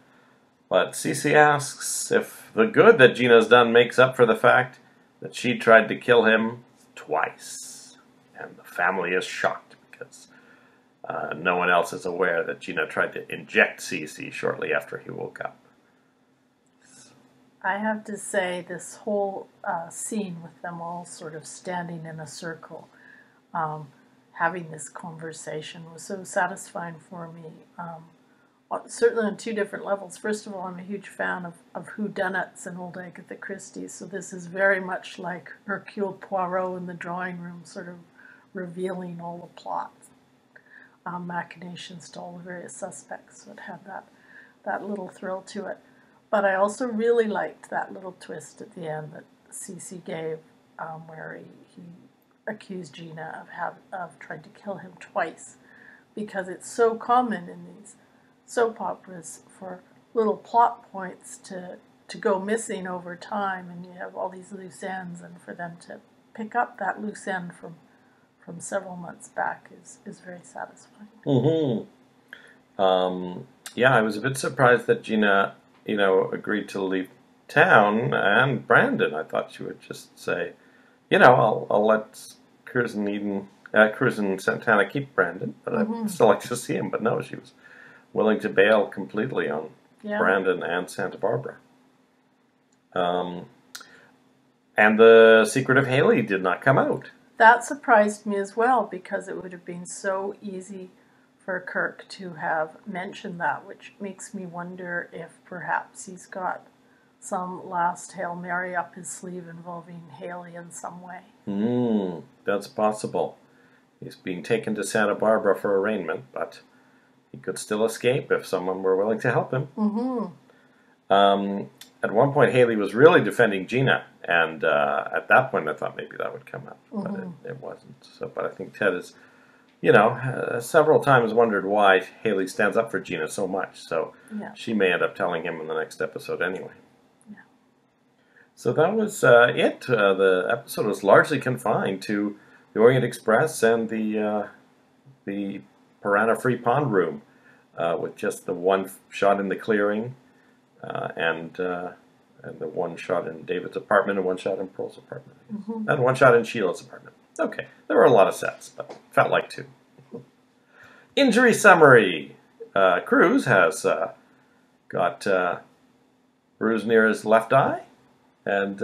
But Cece asks if the good that Gina's done makes up for the fact that she tried to kill him twice. And the family is shocked because no one else is aware that Gina tried to inject Cece shortly after he woke up. I have to say, this whole scene with them all sort of standing in a circle, having this conversation, was so satisfying for me. Certainly on two different levels. First of all, I'm a huge fan of whodunits and old Agatha Christie, so this is very much like Hercule Poirot in the drawing room, sort of revealing all the plots, machinations to all the various suspects. So it had that little thrill to it. But I also really liked that little twist at the end that Cece gave, where he accused Gina of trying to kill him twice, because it's so common in these soap operas for little plot points to go missing over time, and you have all these loose ends, and for them to pick up that loose end from several months back is very satisfying. Yeah, I was a bit surprised that Gina agreed to leave town, and Brandon, I thought she would just say, I'll let Cruz and Santana keep Brandon, but I'd still like to see him. But no, she was willing to bail completely on Brandon and Santa Barbara. And the secret of Haley did not come out. That surprised me as well, because it would have been so easy for Kirk to have mentioned that, which makes me wonder if perhaps he's got some last Hail Mary up his sleeve involving Haley in some way. That's possible. He's being taken to Santa Barbara for arraignment, but he could still escape if someone were willing to help him. At one point, Haley was really defending Gina, and at that point, I thought maybe that would come up, but it wasn't. So, but I think Ted has, several times wondered why Haley stands up for Gina so much. So she may end up telling him in the next episode anyway. Yeah. So that was it. The episode was largely confined to the Orient Express and the piranha-free pond room, with just the one shot in the clearing. And the one shot in David's apartment and one shot in Pearl's apartment. And one shot in Sheila's apartment. Okay, there were a lot of sets, but felt like two. Injury summary. Cruz has got bruise near his left eye and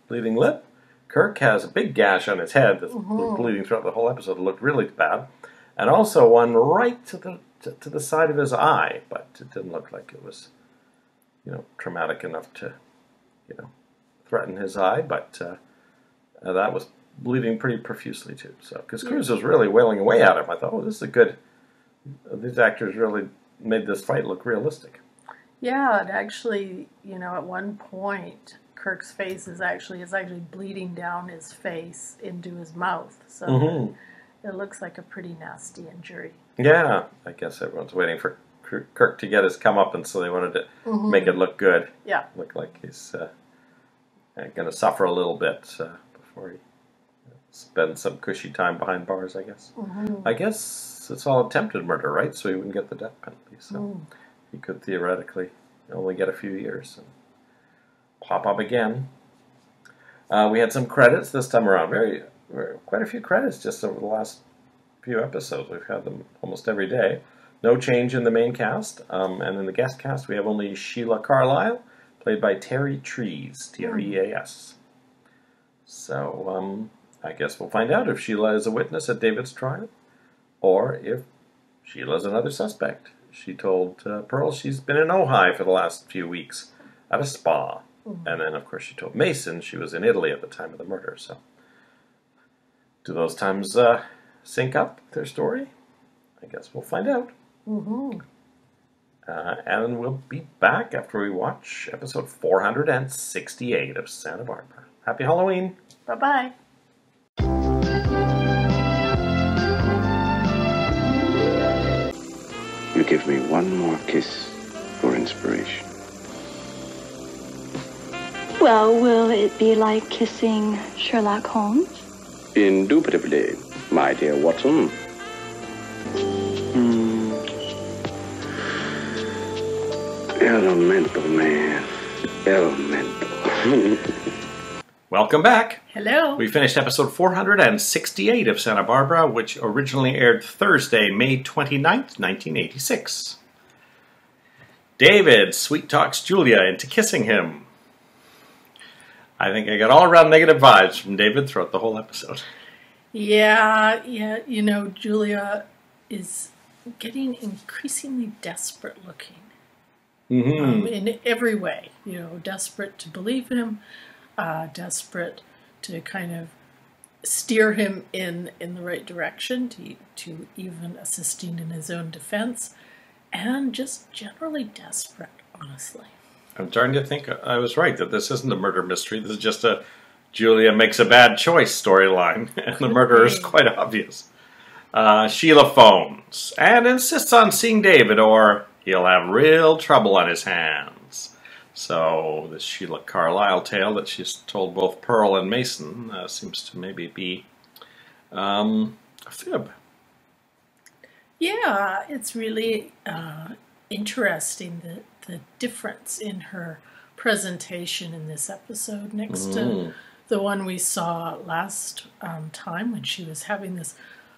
bleeding lip. Kirk has a big gash on his head that's bleeding throughout the whole episode. It looked really bad. And also one right to the side of his eye, but it didn't look like it was traumatic enough to, threaten his eye, but that was bleeding pretty profusely too. So, because Cruz was really wailing away at him, I thought, this is a good. These actors really made this fight look realistic. Yeah, and actually, at one point, Kirk's face is actually bleeding down his face into his mouth. So it looks like a pretty nasty injury. Yeah, I guess everyone's waiting for Kirk to get his comeuppance, so they wanted to make it look good. Yeah. Look like he's going to suffer a little bit before he spends some cushy time behind bars, I guess. I guess it's all attempted murder, right? So he wouldn't get the death penalty. So he could theoretically only get a few years and pop up again. We had some credits this time around. Quite a few credits just over the last few episodes. We've had them almost every day. No change in the main cast, and in the guest cast we have only Sheila Carlisle, played by Terry Trees, T-R-E-A-S. So I guess we'll find out if Sheila is a witness at David's trial, or if Sheila's another suspect. She told Pearl she's been in Ojai for the last few weeks at a spa, and then of course she told Mason she was in Italy at the time of the murder. So do those times sync up with their story? I guess we'll find out. And we'll be back after we watch episode 468 of Santa Barbara. Happy Halloween! Bye-bye! You give me one more kiss for inspiration. Well, will it be like kissing Sherlock Holmes? Indubitably, my dear Watson. Elemental, man. Elemental. Welcome back. Hello. We finished episode 468 of Santa Barbara, which originally aired Thursday, May 29th, 1986. David sweet talks Julia into kissing him. I think I got all around negative vibes from David throughout the whole episode. Yeah, Julia is getting increasingly desperate looking. In every way, desperate to believe him, desperate to kind of steer him in the right direction, to even assisting in his own defense, and just generally desperate, honestly. I'm starting to think I was right, that this isn't a murder mystery. This is just a Julia makes a bad choice storyline, and the murder is quite obvious. Sheila phones and insists on seeing David, or he'll have real trouble on his hands. So this Sheila Carlisle tale that she's told both Pearl and Mason seems to maybe be a fib. Yeah, it's really interesting the difference in her presentation in this episode next to the one we saw last time when she was having this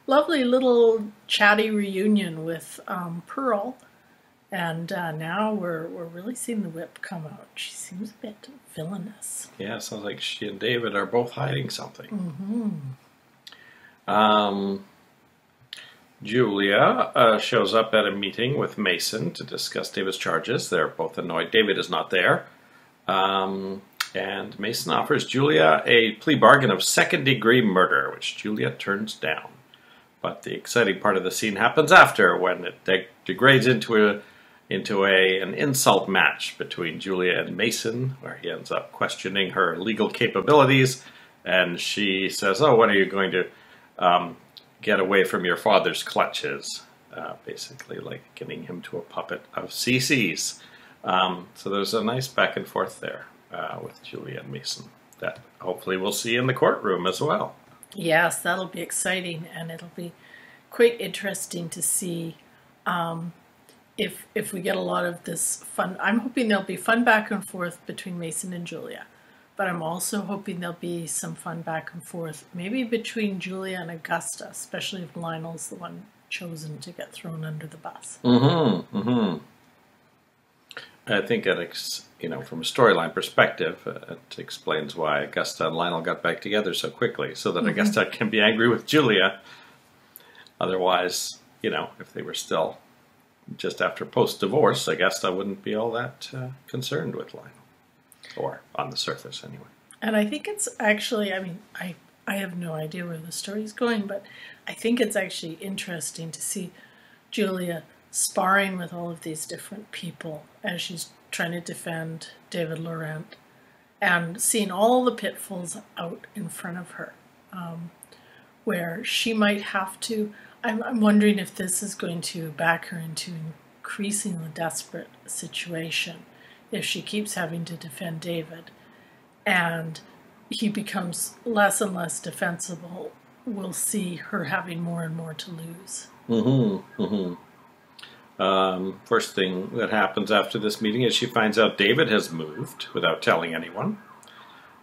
lovely little chatty reunion with Pearl. And now we're really seeing the whip come out. She seems a bit villainous. Yeah, sounds like she and David are both hiding something. Julia shows up at a meeting with Mason to discuss David's charges. They're both annoyed David is not there. And Mason offers Julia a plea bargain of second-degree murder, which Julia turns down. But the exciting part of the scene happens after, when it degrades into an insult match between Julia and Mason, where he ends up questioning her legal capabilities, and she says, "Oh, when are you going to get away from your father's clutches?" Basically, like getting him to a puppet of Cece's. So there's a nice back and forth there with Julia and Mason that hopefully we'll see in the courtroom as well. Yes, that'll be exciting, and it'll be quite interesting to see if we get a lot of this fun. I'm hoping there'll be fun back and forth between Mason and Julia, but I'm also hoping there'll be some fun back and forth, maybe between Julia and Augusta, especially if Lionel's the one chosen to get thrown under the bus. I think from a storyline perspective, it explains why Augusta and Lionel got back together so quickly, so that Augusta can be angry with Julia. Otherwise, if they were still just after post-divorce, Augusta wouldn't be all that concerned with Lionel. Or on the surface, anyway. And I think it's actually, I have no idea where the story's going, but I think it's actually interesting to see Julia sparring with all of these different people as she's trying to defend David Laurent, and seeing all the pitfalls out in front of her, where she might have to. I'm wondering if this is going to back her into an increasingly desperate situation if she keeps having to defend David, and he becomes less and less defensible. We'll see her having more and more to lose. First thing that happens after this meeting is she finds out David has moved without telling anyone.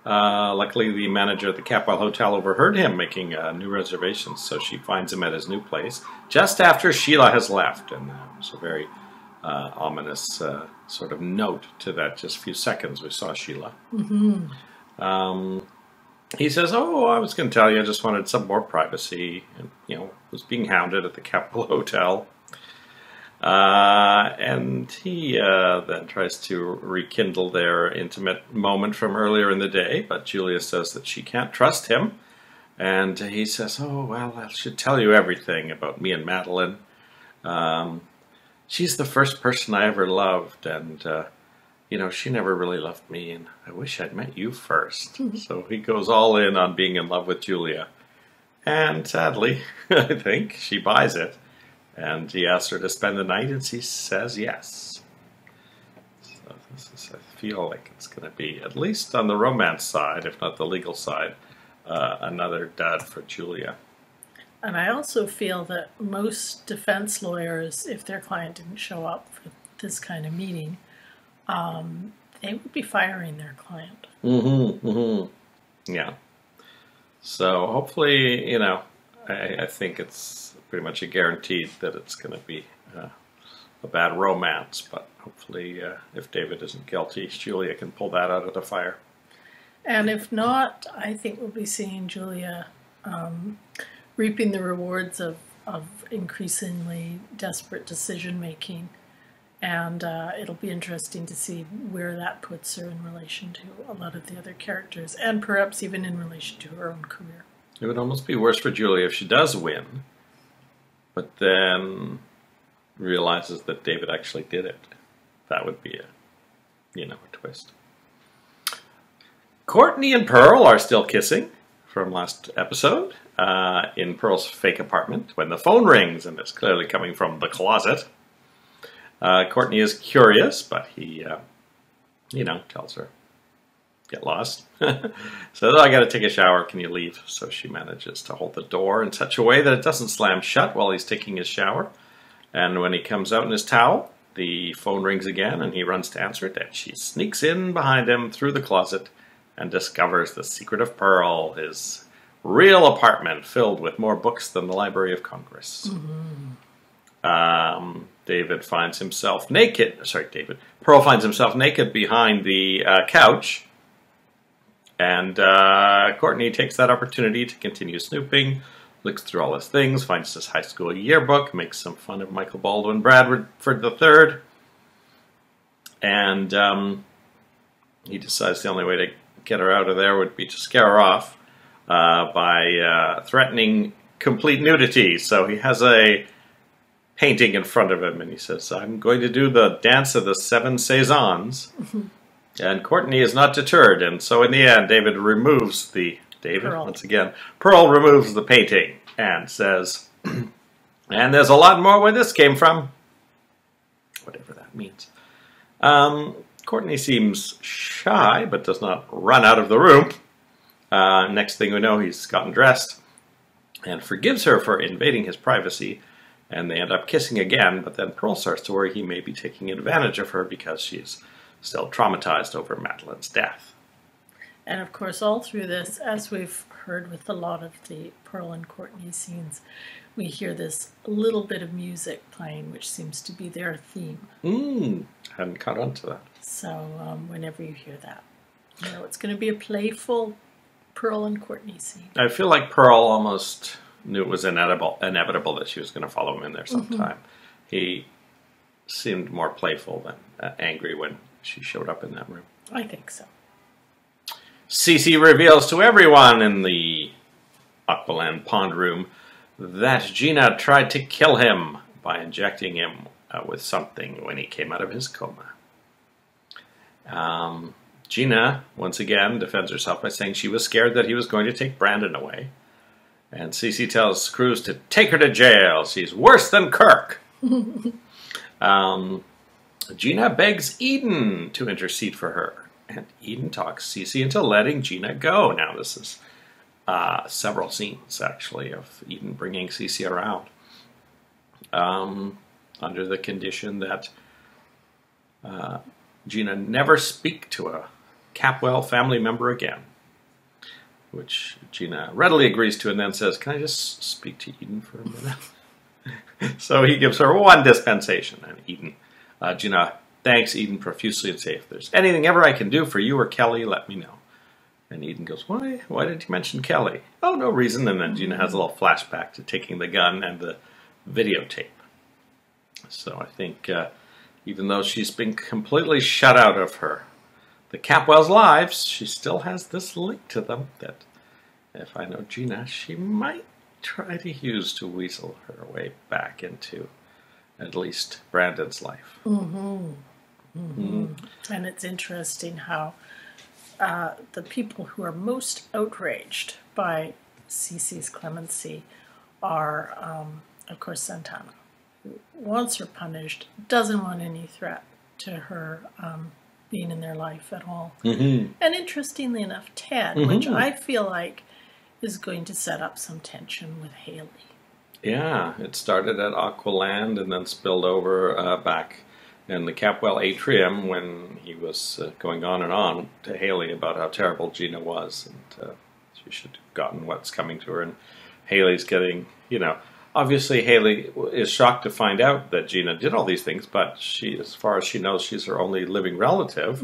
Luckily, the manager at the Capwell Hotel overheard him making new reservations, so she finds him at his new place just after Sheila has left. And it's a very ominous sort of note to that just few seconds we saw Sheila. He says, "Oh, I was going to tell you, I just wanted some more privacy. And, was being hounded at the Capwell Hotel." And he then tries to rekindle their intimate moment from earlier in the day, but Julia says that she can't trust him. And he says, "Oh, well, I should tell you everything about me and Madeline. She's the first person I ever loved, and, she never really loved me, and I wish I'd met you first." So he goes all in on being in love with Julia. And sadly, I think, she buys it. And he asks her to spend the night, and she says yes. So I feel like it's going to be, at least on the romance side, if not the legal side, another dud for Julia. And I also feel that most defense lawyers, if their client didn't show up for this kind of meeting, they would be firing their client. Yeah. So hopefully, I think it's pretty much a guarantee that it's going to be a bad romance, but hopefully if David isn't guilty, Julia can pull that out of the fire. And if not, I think we'll be seeing Julia reaping the rewards of increasingly desperate decision-making, and it'll be interesting to see where that puts her in relation to a lot of the other characters, and perhaps even in relation to her own career. It would almost be worse for Julia if she does win, but then realizes that David actually did it. That would be a twist. Courtney and Pearl are still kissing from last episode in Pearl's fake apartment when the phone rings, and it's clearly coming from the closet. Courtney is curious, but he, tells her, "Get lost." Says, "I got to take a shower. Can you leave?" So she manages to hold the door in such a way that it doesn't slam shut while he's taking his shower. And when he comes out in his towel, the phone rings again, and he runs to answer it, and she sneaks in behind him through the closet and discovers the secret of Pearl, his real apartment filled with more books than the Library of Congress. David finds himself naked. Pearl finds himself naked behind the couch, and Courtney takes that opportunity to continue snooping, looks through all his things, finds his high school yearbook, makes some fun of Michael Baldwin Bradford III, and he decides the only way to get her out of there would be to scare her off by threatening complete nudity. So he has a painting in front of him, and he says, "I'm going to do the dance of the 7 Saisons." And Courtney is not deterred, and so in the end, Pearl removes the painting and says, "And there's a lot more where this came from." Whatever that means. Courtney seems shy, but does not run out of the room. Next thing we know, he's gotten dressed and forgives her for invading his privacy, and they end up kissing again, but then Pearl starts to worry he may be taking advantage of her because she's still traumatized over Madeline's death. And of course, all through this, as we've heard with a lot of the Pearl and Courtney scenes, we hear this little bit of music playing, which seems to be their theme. Hadn't caught on to that. So whenever you hear that, you know it's going to be a playful Pearl and Courtney scene. I feel like Pearl almost knew it was inevitable that she was going to follow him in there sometime. He seemed more playful than angry when she showed up in that room. I think so. Cece reveals to everyone in the Aqualand pond room that Gina tried to kill him by injecting him with something when he came out of his coma. Gina, once again, defends herself by saying she was scared that he was going to take Brandon away. And Cece tells Cruz to take her to jail. She's worse than Kirk. Gina begs Eden to intercede for her. And Eden talks Cece into letting Gina go. Now, this is several scenes, actually, of Eden bringing Cece around. Under the condition that Gina never speak to a Capwell family member again. Which Gina readily agrees to and then says, "Can I just speak to Eden for a minute?" So he gives her one dispensation. And Gina thanks Eden profusely and says, "If there's anything ever I can do for you or Kelly, let me know." And Eden goes, "Why? Why did you mention Kelly?" "Oh, no reason." And then Gina has a little flashback to taking the gun and the videotape. So I think even though she's been completely shut out of the Capwell's lives, she still has this link to them that, if I know Gina, she might try to use to weasel her way back into at least Brandon's life. And it's interesting how the people who are most outraged by Cece's clemency are, of course, Santana, who wants her punished, doesn't want any threat to her being in their life at all. And interestingly enough, Ted, which I feel like is going to set up some tension with Haley. Yeah, it started at Aqualand and then spilled over back in the Capwell atrium when he was going on and on to Haley about how terrible Gina was and she should have gotten what's coming to her. And Haley's getting, obviously Haley is shocked to find out that Gina did all these things, but she, as far as she knows, she's her only living relative,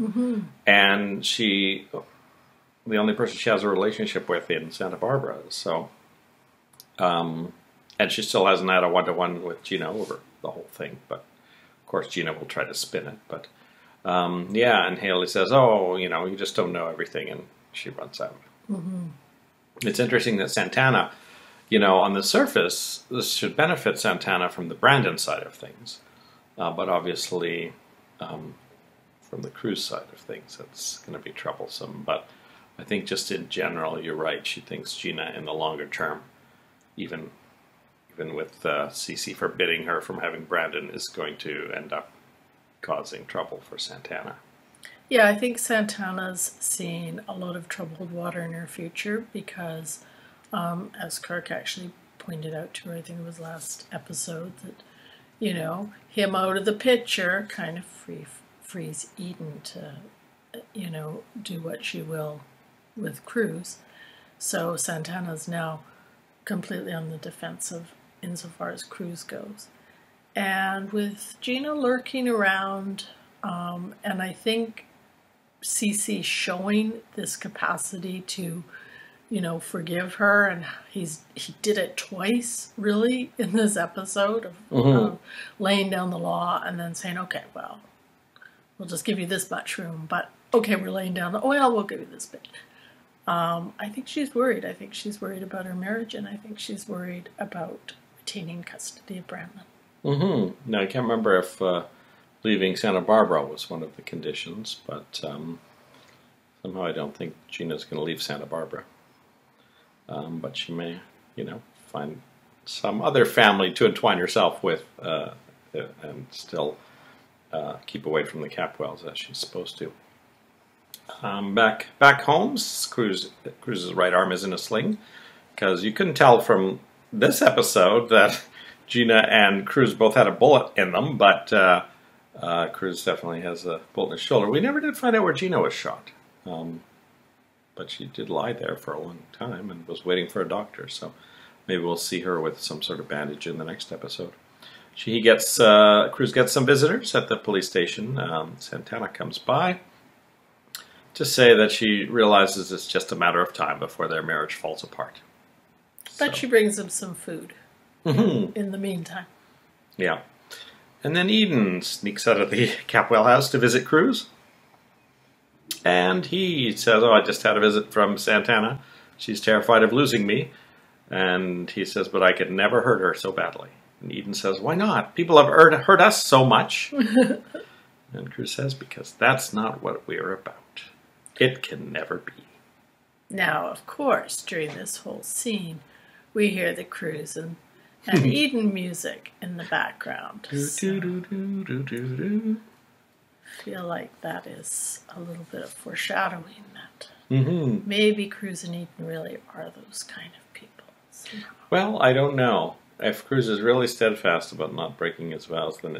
and the only person she has a relationship with in Santa Barbara. So, and she still hasn't had a one-to-one with Gina over the whole thing, but of course Gina will try to spin it. But yeah, and Haley says, "Oh, you just don't know everything," and she runs out. It's interesting that Santana, on the surface, this should benefit Santana from the Brandon side of things. But obviously, from the Cruz side of things, it's going to be troublesome. But I think just in general, you're right. She thinks Gina, in the longer term, even with Cece forbidding her from having Brandon, is going to end up causing trouble for Santana. Yeah, I think Santana's seeing a lot of troubled water in her future because... as Kirk actually pointed out to her, I think it was last episode, that him out of the picture, kind of frees Eden to, do what she will with Cruz. So Santana's now completely on the defensive insofar as Cruz goes. And with Gina lurking around, and I think Cece showing this capacity to, forgive her, and he did it twice, really, in this episode of laying down the law and then saying, okay, well, we'll just give you this much room, but okay, we're laying down the oil, we'll give you this bit. I think she's worried. I think she's worried about her marriage, and I think she's worried about retaining custody of Brandon. Now, I can't remember if leaving Santa Barbara was one of the conditions, but somehow I don't think Gina's going to leave Santa Barbara. But she may, find some other family to entwine herself with and still keep away from the Capwells as she's supposed to. Back home, Cruz's right arm is in a sling, because you couldn't tell from this episode that Gina and Cruz both had a bullet in them, but Cruz definitely has a bullet in his shoulder. We never did find out where Gina was shot, but she did lie there for a long time and was waiting for a doctor, so maybe we'll see her with some sort of bandage in the next episode. Cruz gets some visitors at the police station. Santana comes by to say that she realizes it's just a matter of time before their marriage falls apart. But she brings him some food in the meantime. Yeah. And then Eden sneaks out of the Capwell house to visit Cruz. And he says, I just had a visit from Santana. She's terrified of losing me. And he says, but I could never hurt her so badly. And Eden says, why not? People have hurt us so much. And Cruz says, because that's not what we're about. It can never be. Now, of course, during this whole scene, we hear the Cruz and Eden music in the background. So feel like that is a little bit of foreshadowing that maybe Cruz and Eden really are those kind of people. Somehow. Well, I don't know. If Cruz is really steadfast about not breaking his vows, then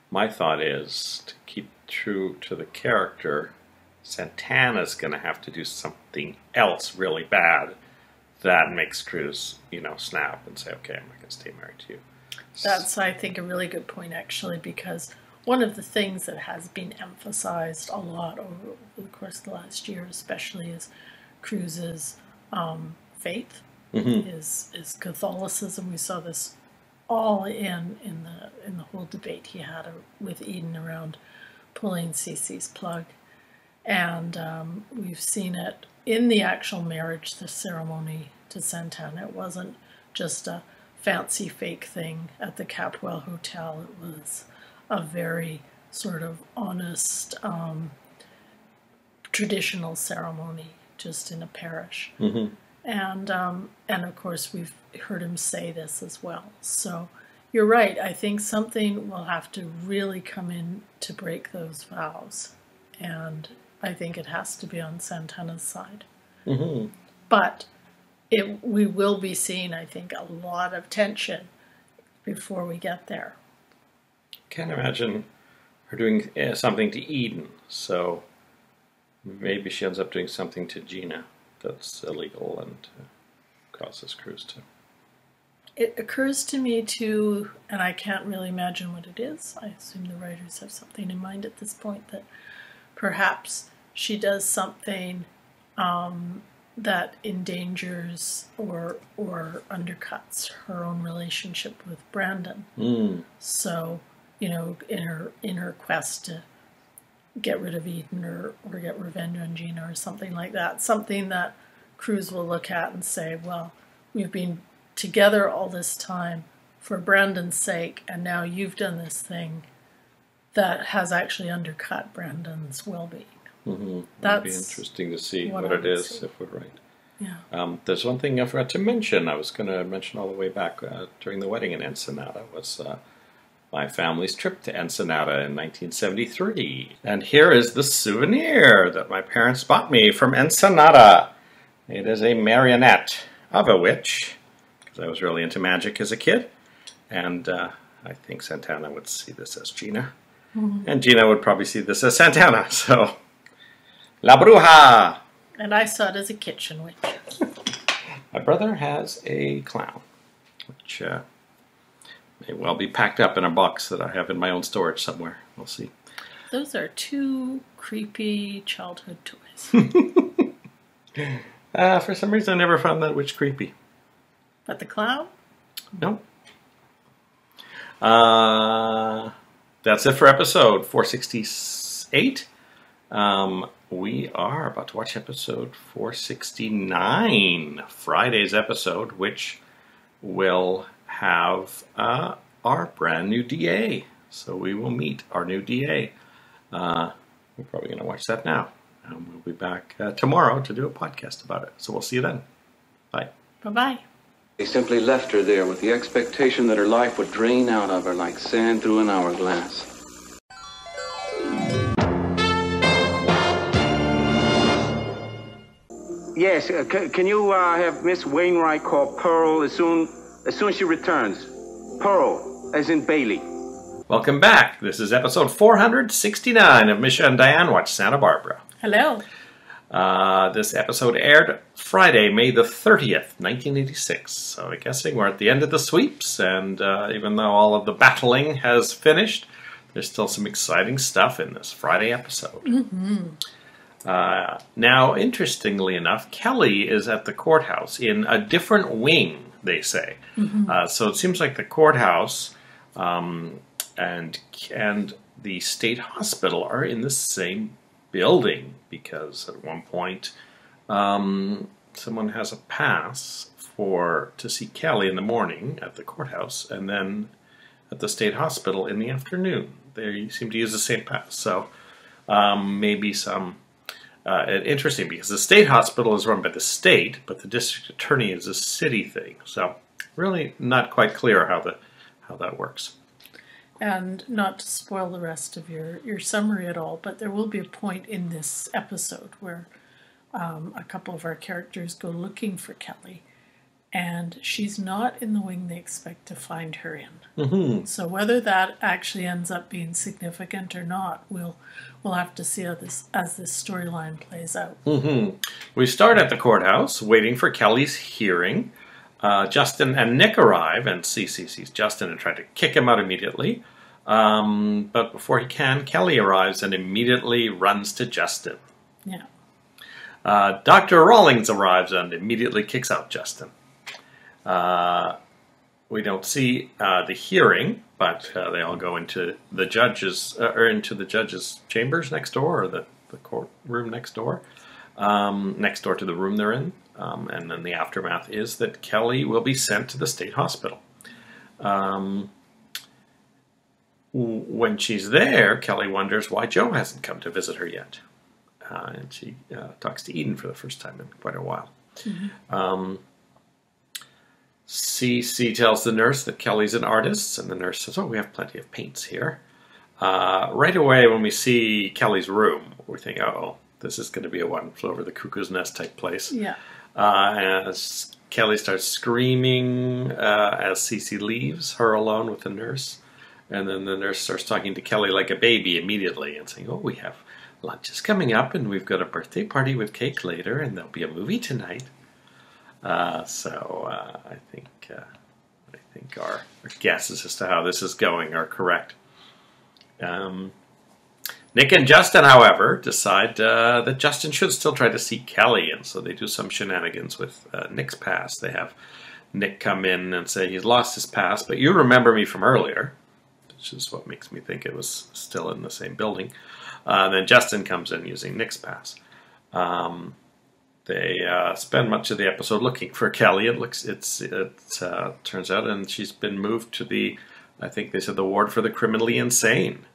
my thought is to keep true to the character. Santana's going to have to do something else really bad that makes Cruz, snap and say, okay, I'm not going to stay married to you. That's, I think, a really good point, actually, because one of the things that has been emphasized a lot over the course of the last year, especially, is Cruz's faith, is Catholicism. We saw this all in the whole debate he had with Eden around pulling Cece's plug. And we've seen it in the actual marriage, the ceremony to Santana. It wasn't just a fancy fake thing at the Capwell Hotel. It was a very sort of honest, traditional ceremony just in a parish. And of course, we've heard him say this as well. So you're right. I think something will have to really come in to break those vows. And I think it has to be on Santana's side. But we will be seeing, I think, a lot of tension before we get there. Can't imagine her doing something to Eden, so maybe she ends up doing something to Gina that's illegal and causes Cruz to. It occurs to me too, and I can't really imagine what it is. I assume the writers have something in mind at this point, that perhaps she does something that endangers or undercuts her own relationship with Brandon. So, in her quest to get rid of Eden or get revenge on Gina or something like that, something that Cruz will look at and say, well, we've been together all this time for Brandon's sake, and now you've done this thing that has actually undercut Brandon's well-being. That'd be interesting to see what it is, if we're right. Yeah. There's one thing I forgot to mention. I was going to mention all the way back during the wedding in Ensenada was my family's trip to Ensenada in 1973. And here is the souvenir that my parents bought me from Ensenada. It is a marionette of a witch, because I was really into magic as a kid. And I think Santana would see this as Gina. And Gina would probably see this as Santana. So, La Bruja! And I saw it as a kitchen witch. My brother has a clown, which may well be packed up in a box that I have in my own storage somewhere. We'll see. Those are two creepy childhood toys. For some reason, I never found that witch creepy. But the clown? No. That's it for episode 468. We are about to watch episode 469, Friday's episode, which will have our brand new DA. So we will meet our new DA. We're probably going to watch that now. We'll be back tomorrow to do a podcast about it. So we'll see you then. Bye. Bye-bye. They simply left her there with the expectation that her life would drain out of her like sand through an hourglass. Yes, can you have Miss Wainwright call Pearl as soon as she returns? Pearl, as in Bailey. Welcome back. This is episode 469 of Misha and Dianne Watch Santa Barbara. Hello. This episode aired Friday, May the 30th, 1986. So I'm guessing we're at the end of the sweeps, and even though all of the battling has finished, there's still some exciting stuff in this Friday episode. Now, interestingly enough, Kelly is at the courthouse in a different wing, they say. So it seems like the courthouse and the state hospital are in the same building, because at one point someone has a pass to see Kelly in the morning at the courthouse, and then at the state hospital in the afternoon. They seem to use the same pass. So maybe some... interesting, because the state hospital is run by the state, but the district attorney is a city thing. So really not quite clear how that works. And not to spoil the rest of your summary at all, but there will be a point in this episode where a couple of our characters go looking for Kelly, and she's not in the wing they expect to find her in. So whether that actually ends up being significant or not, we'll have to see how this storyline plays out. We start at the courthouse, waiting for Kelly's hearing. Justin and Nick arrive, and Cece sees Justin and try to kick him out immediately. But before he can, Kelly arrives and immediately runs to Justin. Yeah. Dr. Rawlings arrives and immediately kicks out Justin. We don't see the hearing, but they all go into the judge's chambers next door, or the courtroom next door to the room they're in. And then the aftermath is that Kelly will be sent to the state hospital. When she's there, Kelly wonders why Joe hasn't come to visit her yet. And she talks to Eden for the first time in quite a while. Cece tells the nurse that Kelly's an artist, and the nurse says, "Oh, we have plenty of paints here." Right away, when we see Kelly's room, we think, "Oh, this is going to be a One Flew Over the Cuckoo's Nest type place." Yeah. As Kelly starts screaming as Cece leaves her alone with the nurse, and then the nurse starts talking to Kelly like a baby immediately and saying, "Oh, we have lunches coming up, and we've got a birthday party with cake later, and there'll be a movie tonight." So I think our guesses as to how this is going are correct. Nick and Justin, however, decide that Justin should still try to see Kelly, and so they do some shenanigans with Nick's pass. They have Nick come in and say he's lost his pass, but you remember me from earlier, which is what makes me think it was still in the same building. Then Justin comes in using Nick's pass. They spend much of the episode looking for Kelly. It turns out, and she's been moved to I think they said the ward for the criminally insane.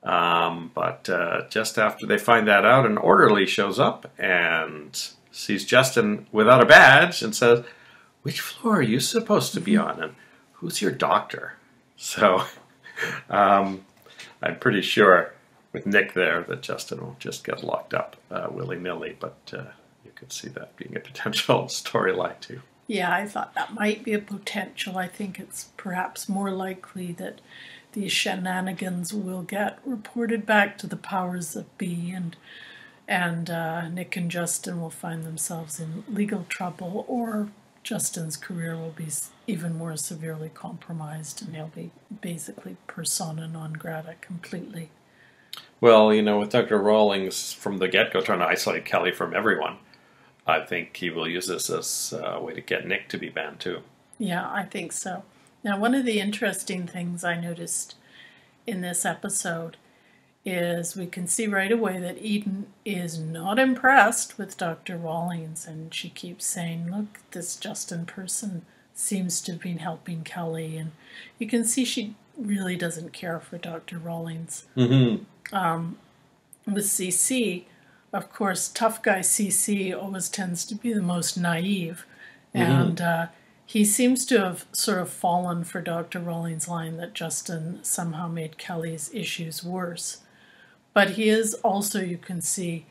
But just after they find that out, an orderly shows up and sees Justin without a badge and says, "Which floor are you supposed to be on? And who's your doctor?" So I'm pretty sure with Nick there that Justin will just get locked up willy-nilly, but you could see that being a potential storyline too. Yeah, I thought that might be a potential. I think it's perhaps more likely that these shenanigans will get reported back to the powers that be, and Nick and Justin will find themselves in legal trouble, or Justin's career will be even more severely compromised, and he'll be basically persona non grata completely. Well, with Dr. Rawlings from the get-go trying to isolate Kelly from everyone, I think he will use this as a way to get Nick to be banned too. Yeah, I think so. Now, one of the interesting things I noticed in this episode is we can see right away that Eden is not impressed with Dr. Rawlings, and she keeps saying, look, this Justin person seems to have been helping Kelly, and you can see she really doesn't care for Dr. Rawlings. Mm-hmm. With CC, of course, tough guy CC always tends to be the most naive, and he seems to have sort of fallen for Dr. Rawlings' line that Justin somehow made Kelly's issues worse. But he is also, you can see,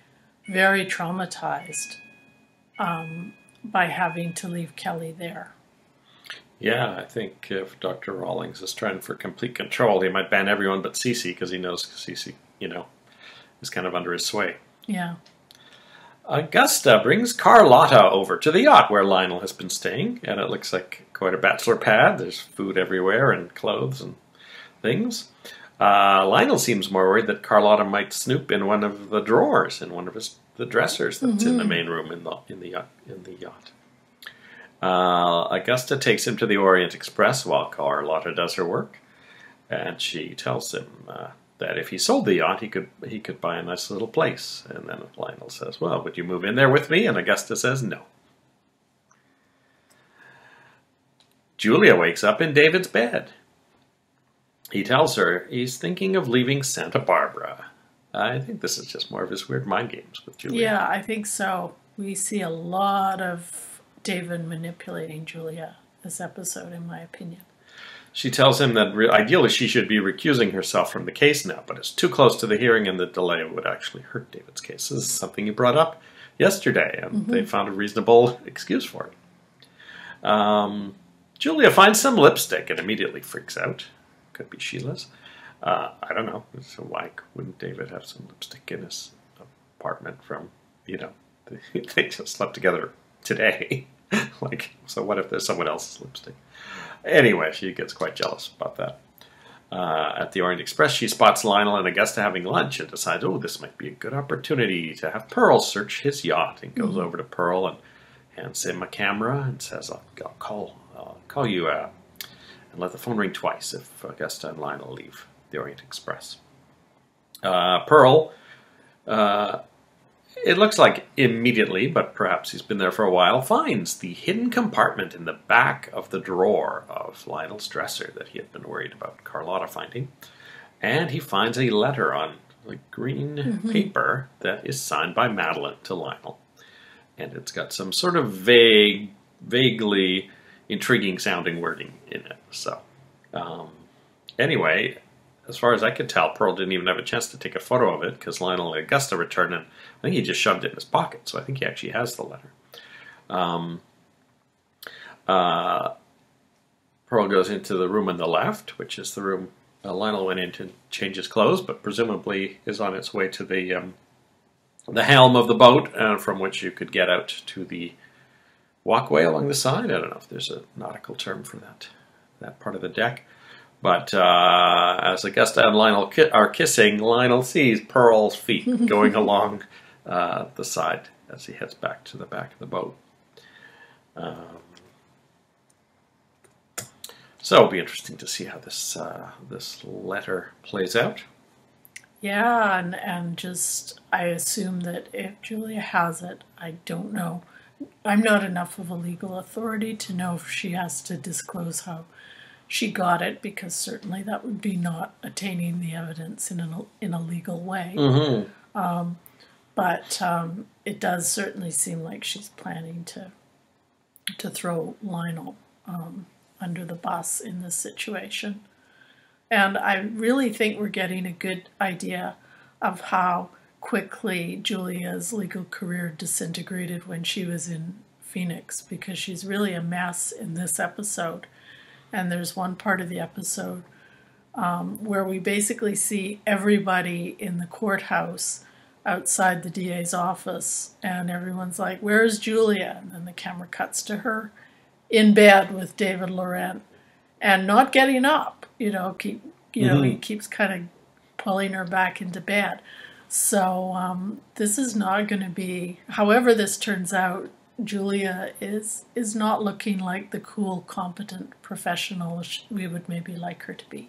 very traumatized by having to leave Kelly there. Yeah, I think if Dr. Rawlings is trying for complete control, he might ban everyone but Cece, because he knows Cece, is kind of under his sway. Yeah. Augusta brings Carlotta over to the yacht where Lionel has been staying, and it looks like quite a bachelor pad. There's food everywhere and clothes and things. Lionel seems more worried that Carlotta might snoop in one of the drawers in one of the dressers that's in the main room in the yacht. Augusta takes him to the Orient Express while Carlotta does her work, and she tells him that if he sold the yacht, he could buy a nice little place. And then Lionel says, well, would you move in there with me? And Augusta says no. Julia wakes up in David's bed. He tells her he's thinking of leaving Santa Barbara. I think this is just more of his weird mind games with Julia. Yeah, I think so. We see a lot of David manipulating Julia this episode, in my opinion. She tells him that ideally she should be recusing herself from the case now, but it's too close to the hearing and the delay would actually hurt David's case. This is something you brought up yesterday, and they found a reasonable excuse for it. Julia finds some lipstick and immediately freaks out. Could be Sheila's. I don't know. So why wouldn't David have some lipstick in his apartment from, they just slept together today. So what if there's someone else's lipstick? Anyway, she gets quite jealous about that. At the Orient Express, she spots Lionel and Augusta having lunch and decides, this might be a good opportunity to have Pearl search his yacht, and goes over to Pearl and hands him a camera and says, I'll call you and let the phone ring twice if Augusta and Lionel leave the Orient Express. Pearl, it looks like immediately, but perhaps he's been there for a while, finds the hidden compartment in the back of the drawer of Lionel's dresser that he had been worried about Carlotta finding. And he finds a letter on green paper that is signed by Madeline to Lionel. And it's got some sort of vaguely intriguing sounding wording in it. So, anyway, as far as I could tell, Pearl didn't even have a chance to take a photo of it because Lionel and Augusta returned, and I think he just shoved it in his pocket. So I think he actually has the letter. Pearl goes into the room on the left, which is the room Lionel went in to change his clothes, but presumably is on its way to the helm of the boat, from which you could get out to the walkway along the side. I don't know if there's a nautical term for that part of the deck. But as Augusta and Lionel are kissing, Lionel sees Pearl's feet going along the side as he heads back to the back of the boat. So it'll be interesting to see how this letter plays out. Yeah, and just, I assume that if Julia has it, I don't know. I'm not enough of a legal authority to know if she has to disclose how she got it, because certainly that would be not attaining the evidence in a legal way. But it does certainly seem like she's planning to throw Lionel under the bus in this situation. And I really think we're getting a good idea of how quickly Julia's legal career disintegrated when she was in Phoenix, because she's really a mess in this episode. And there's one part of the episode where we basically see everybody in the courthouse outside the DA's office, and everyone's like, "Where's Julia?" And then the camera cuts to her in bed with David Laurent and not getting up. He keeps kind of pulling her back into bed. So this is not going to be, however this turns out, Julia is not looking like the cool, competent professional we would maybe like her to be.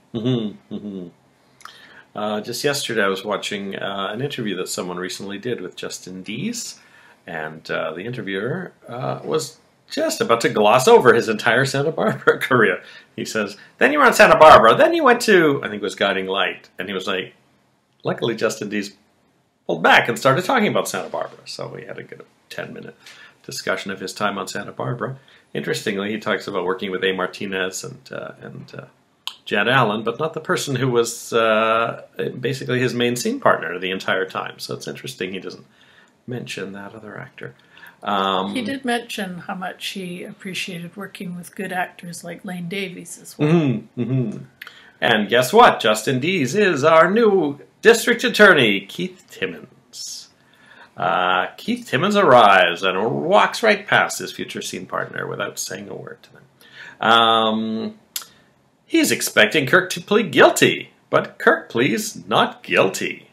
Just yesterday I was watching an interview that someone recently did with Justin Dees, and the interviewer was just about to gloss over his entire Santa Barbara career. He says, then you were on Santa Barbara, then you went to, I think it was Guiding Light, and he was like, luckily Justin Dees pulled back and started talking about Santa Barbara, so we had a good 10-minute discussion of his time on Santa Barbara. Interestingly, he talks about working with A. Martinez and Jan Allen, but not the person who was basically his main scene partner the entire time. So it's interesting he doesn't mention that other actor. He did mention how much he appreciated working with good actors like Lane Davies as well. And guess what? Justin Dees is our new district attorney, Keith Timmons. Keith Timmons arrives and walks right past his future scene partner without saying a word to them. He's expecting Kirk to plead guilty, but Kirk pleads not guilty.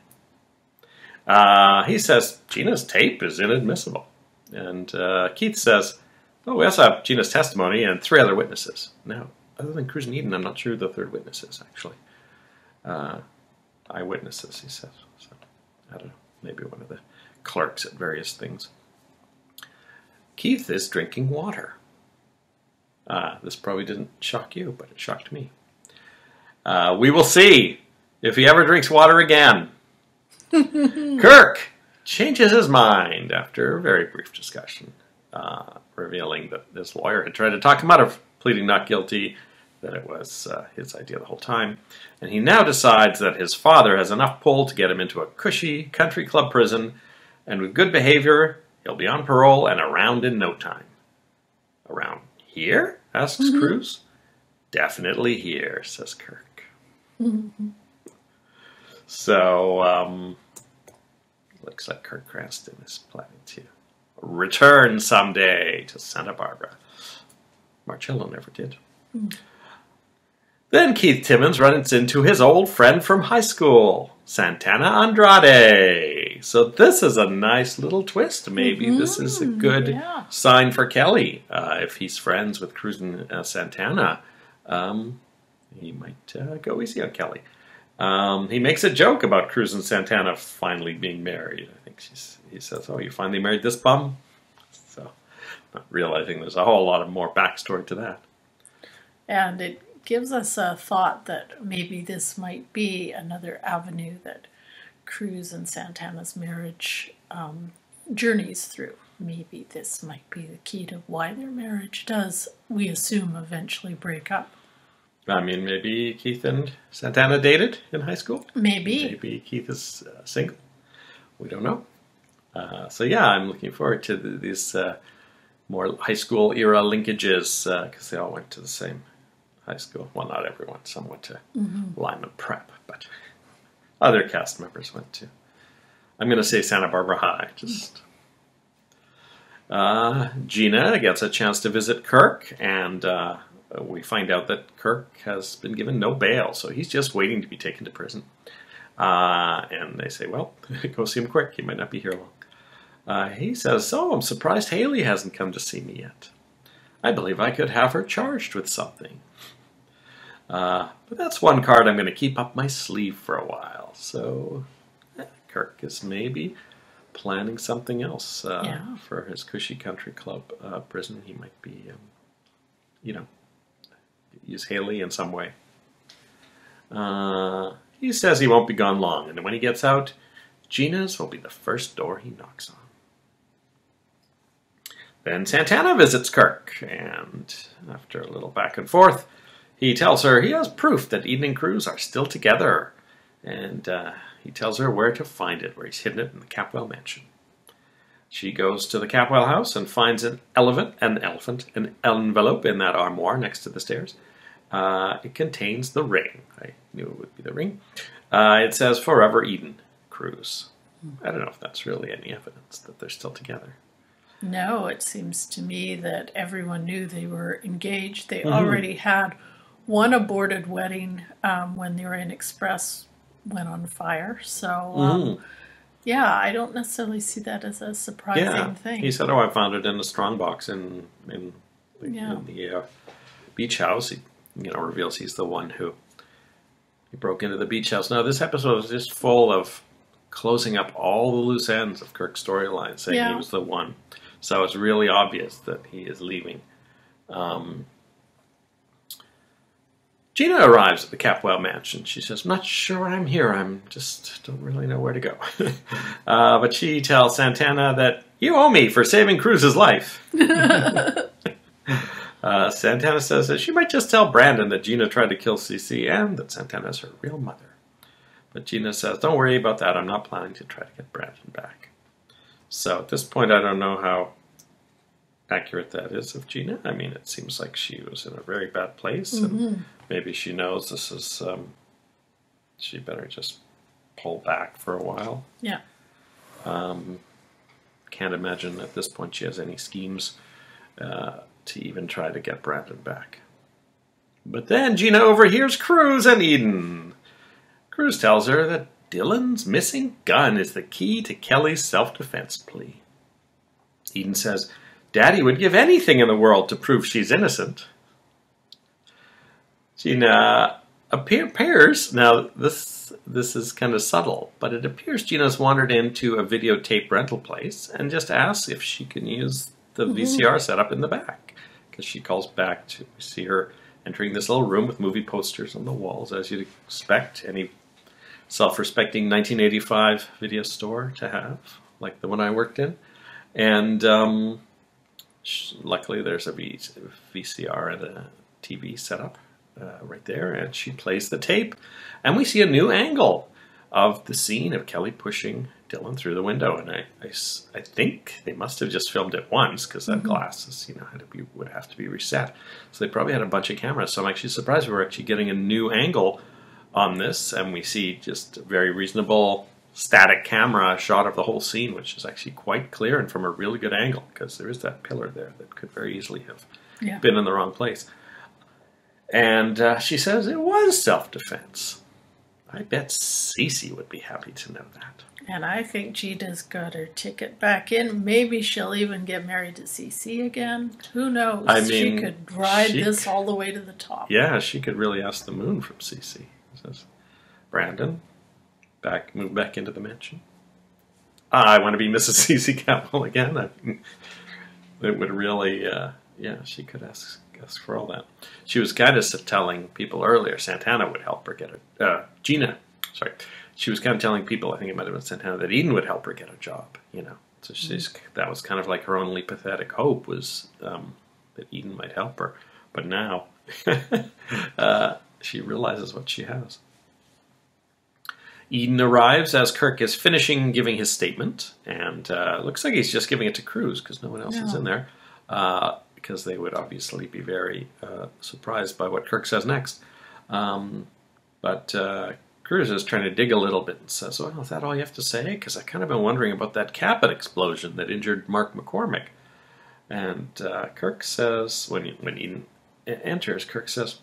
He says Gina's tape is inadmissible. And Keith says, oh, we also have Gina's testimony and 3 other witnesses. Now, other than Cruz and Eden, I'm not sure who the third witness is, actually. Eyewitnesses, he says. So, I don't know. Maybe one of the clerks at various things. Keith is drinking water. This probably didn't shock you, but it shocked me. We will see if he ever drinks water again. Kirk changes his mind after a very brief discussion, revealing that his lawyer had tried to talk him out of pleading not guilty, that it was his idea the whole time, and he now decides that his father has enough pull to get him into a cushy country club prison, and with good behavior, he'll be on parole and around in no time. Around here? Asks Cruz. Definitely here, says Kirk. So, looks like Kirk Cranston is planning to return someday to Santa Barbara. Marcello never did. Then Keith Timmons runs into his old friend from high school, Santana Andrade. So this is a nice little twist. Maybe this is a good sign for Kelly. If he's friends with Cruz and Santana, he might go easy on Kelly. He makes a joke about Cruz and Santana finally being married. I think he says, oh, you finally married this bum? So, not realizing there's a whole lot of more backstory to that. And it gives us a thought that maybe this might be another avenue that Cruz and Santana's marriage journeys through. Maybe this might be the key to why their marriage does, we assume, eventually break up. I mean, maybe Keith and Santana dated in high school. Maybe. Maybe Keith is single. We don't know. So yeah, I'm looking forward to these more high school era linkages because they all went to the same high school. Well, not everyone. Some went to Lyman Prep, but other cast members went to, I'm going to say Santa Barbara High. Just Gina gets a chance to visit Kirk, and we find out that Kirk has been given no bail, so he's just waiting to be taken to prison. And they say, well, go see him quick. He might not be here long. He says, oh, I'm surprised Haley hasn't come to see me yet. I believe I could have her charged with something. But that's one card I'm going to keep up my sleeve for a while. So Kirk is maybe planning something else for his cushy country club prison. He might be, use Haley in some way. He says he won't be gone long, and when he gets out, Gina's will be the first door he knocks on. Then Santana visits Kirk, and after a little back and forth, he tells her he has proof that Eden and Cruz are still together, and he tells her where to find it, where he's hidden it in the Capwell mansion. She goes to the Capwell house and finds an envelope in that armoire next to the stairs. It contains the ring. I knew it would be the ring. It says Forever Eden, Cruz. I don't know if that's really any evidence that they're still together. No, it seems to me that everyone knew they were engaged. They already had one aborted wedding when the Orient Express went on fire. So, yeah, I don't necessarily see that as a surprising thing. He said, I found it in a strongbox in the beach house. He reveals he's the one who broke into the beach house. Now, this episode was just full of closing up all the loose ends of Kirk's storyline, saying he was the one. So it's really obvious that he is leaving. Gina arrives at the Capwell mansion. She says, I'm not sure why I'm here. I just don't really know where to go. But she tells Santana that you owe me for saving Cruz's life. Santana says that she might just tell Brandon that Gina tried to kill Cece and that Santana is her real mother. But Gina says, don't worry about that. I'm not planning to try to get Brandon back. So at this point, I don't know how accurate that is of Gina. I mean, it seems like she was in a very bad place. And maybe she knows this is, she better just pull back for a while. Yeah. Can't imagine at this point she has any schemes to even try to get Brandon back. But then Gina overhears Cruz and Eden. Cruz tells her that Dylan's missing gun is the key to Kelly's self-defense plea. Eden says, Daddy would give anything in the world to prove she's innocent. Gina appears, now this is kind of subtle, but it appears Gina's wandered into a videotape rental place and just asks if she can use the VCR setup in the back. Because she calls back to see her entering this little room with movie posters on the walls, as you'd expect any self-respecting 1985 video store to have, like the one I worked in. And luckily there's a VCR and a TV setup right there, and she plays the tape, and we see a new angle of the scene of Kelly pushing Dylan through the window. And I think they must have just filmed it once, because that glass is, would have to be reset. So they probably had a bunch of cameras. So I'm actually surprised we're actually getting a new angle on this, and we see just a very reasonable static camera shot of the whole scene, which is actually quite clear and from a really good angle, because there is that pillar there that could very easily have been in the wrong place. And she says it was self-defense. I bet Cece would be happy to know that. And I think Gina's got her ticket back in. Maybe she'll even get married to Cece again. Who knows? I mean, she could ride this all the way to the top. Yeah, she could really ask the moon from Cece. Says, Brandon, move back into the mansion. I want to be Mrs. Cece Capwell again. It would really, she could ask for all that. She was kind of telling people earlier Santana would help her get Gina, sorry. She was kind of telling people, I think it might have been Santana, that Eden would help her get a job, So that was kind of like her only pathetic hope, was that Eden might help her. But now, she realizes what she has. Eden arrives as Kirk is finishing giving his statement, and looks like he's just giving it to Cruz, because no one else is in there, because they would obviously be very surprised by what Kirk says next. But Cruz is trying to dig a little bit and says, well, is that all you have to say? Because I've kind of been wondering about that cabin explosion that injured Mark McCormick. And Kirk says, when Eden enters, Kirk says,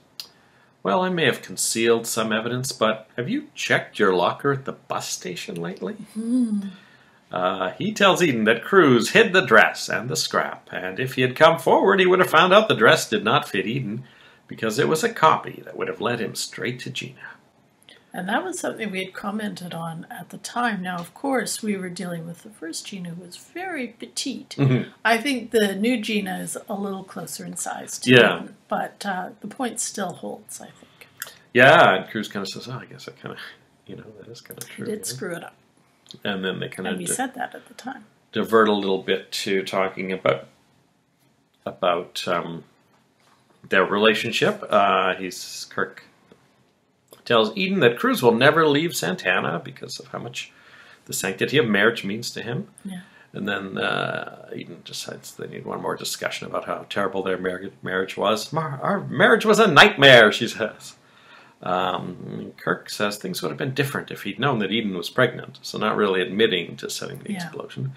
well, I may have concealed some evidence, but have you checked your locker at the bus station lately? He tells Eden that Cruz hid the dress and the scrap, and if he had come forward, he would have found out the dress did not fit Eden, because it was a copy that would have led him straight to Gina. And that was something we had commented on at the time. Now, of course, we were dealing with the first Gina, who was very petite. I think the new Gina is a little closer in size to Eden, but the point still holds, I think. Yeah, and Cruz kind of says, I guess I kind of, that is kind of true. He did screw it up. And then they kind of... And we said that at the time. Divert a little bit to talking about their relationship. Kirk tells Eden that Cruz will never leave Santana because of how much the sanctity of marriage means to him. And then Eden decides they need one more discussion about how terrible their marriage was. Our marriage was a nightmare, she says. Kirk says things would have been different if he'd known that Eden was pregnant, so not really admitting to setting the explosion.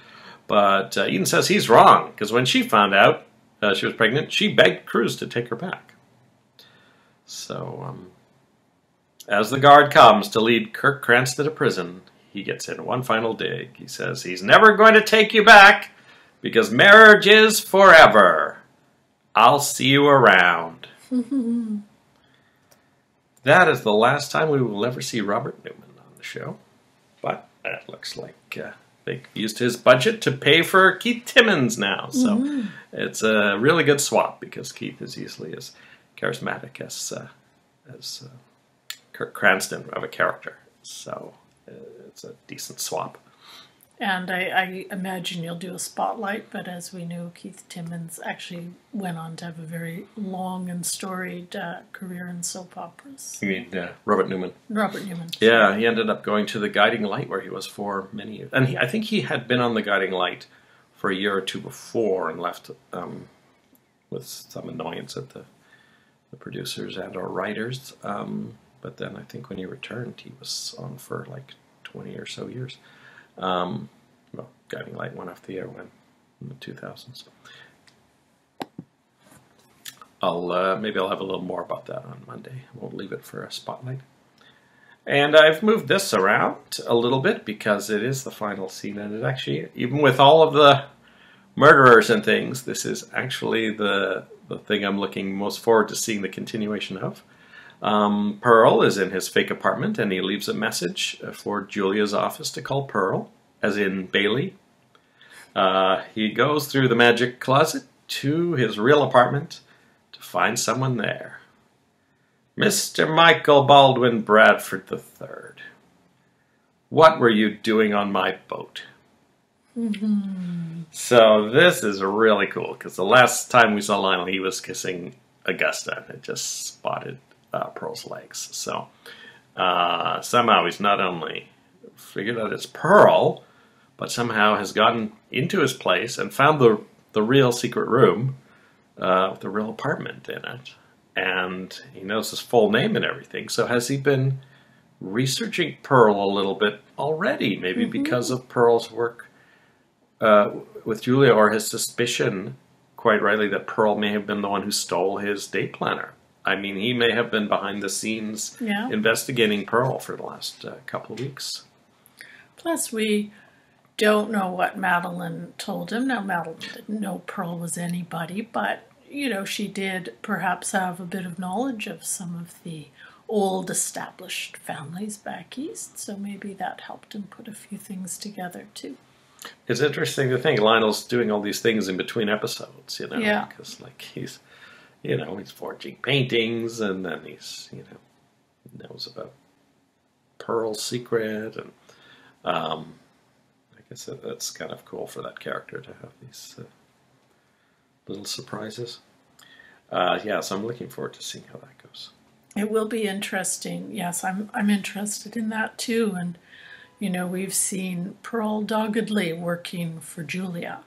But Eden says he's wrong, because when she found out she was pregnant, she begged Cruz to take her back. So, as the guard comes to lead Kirk Cranston to prison, he gets in one final dig. He says he's never going to take you back, because marriage is forever. I'll see you around. That is the last time we will ever see Robert Newman on the show. But it looks like they used his budget to pay for Keith Timmons now. So it's a really good swap, because Keith is easily as charismatic as Kirk Cranston of a character. So it's a decent swap. And I imagine you'll do a spotlight, but as we know, Keith Timmons actually went on to have a very long and storied career in soap operas. You mean Robert Newman? Robert Newman. Yeah, he ended up going to The Guiding Light, where he was for many years. And I think he had been on The Guiding Light for a year or two before and left with some annoyance at the producers and or writers. But then I think when he returned, he was on for like 20 or so years. Well, Guiding Light went off the air in the 2000s. Maybe I'll have a little more about that on Monday. I won't leave it for a spotlight. And I've moved this around a little bit because it is the final scene, and it actually, even with all of the murderers and things, this is actually the thing I'm looking most forward to seeing the continuation of. Pearl is in his fake apartment, and he leaves a message for Julia's office to call Pearl, as in Bailey. He goes through the magic closet to his real apartment to find someone there. Mr. Michael Baldwin Bradford III. What were you doing on my boat? So this is really cool, because the last time we saw Lionel, he was kissing Augusta, and it just spotted Pearl's legs. So somehow he's not only figured out it's Pearl, but somehow has gotten into his place and found the real secret room with the real apartment in it. And he knows his full name and everything. So has he been researching Pearl a little bit already? Maybe because of Pearl's work with Julia, or his suspicion, quite rightly, that Pearl may have been the one who stole his date planner. I mean, he may have been behind the scenes investigating Pearl for the last couple of weeks. Plus, we don't know what Madeline told him. Now, Madeline didn't know Pearl was anybody, but, you know, she did perhaps have a bit of knowledge of some of the old established families back east, so maybe that helped him put a few things together, too. It's interesting to think Lionel's doing all these things in between episodes, you know, because, like, he's forging paintings, and then he's, knows about Pearl's secret, and I guess that's kind of cool for that character to have these little surprises. So I'm looking forward to seeing how that goes. It will be interesting. Yes, I'm interested in that too, and we've seen Pearl doggedly working for Julia.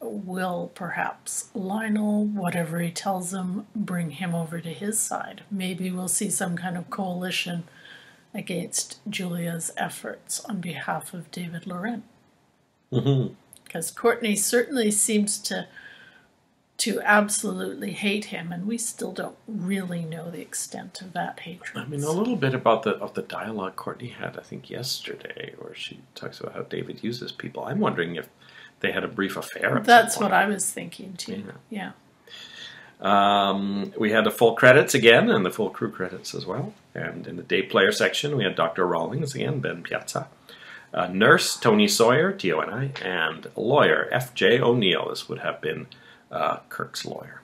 Will perhaps Lionel, whatever he tells him, bring him over to his side? Maybe we'll see some kind of coalition against Julia's efforts on behalf of David Loren. Because Courtney certainly seems to absolutely hate him, and we still don't really know the extent of that hatred. I mean, a little bit about the dialogue Courtney had, I think, yesterday, where she talks about how David uses people. I'm wondering if they had a brief affair. That's what I was thinking too. Yeah. We had the full credits again, and the full crew credits as well. And in the day player section, we had Dr. Rawlings again, Ben Piazza, nurse Tony Sawyer, TONI, and lawyer F.J. O'Neill. This would have been Kirk's lawyer.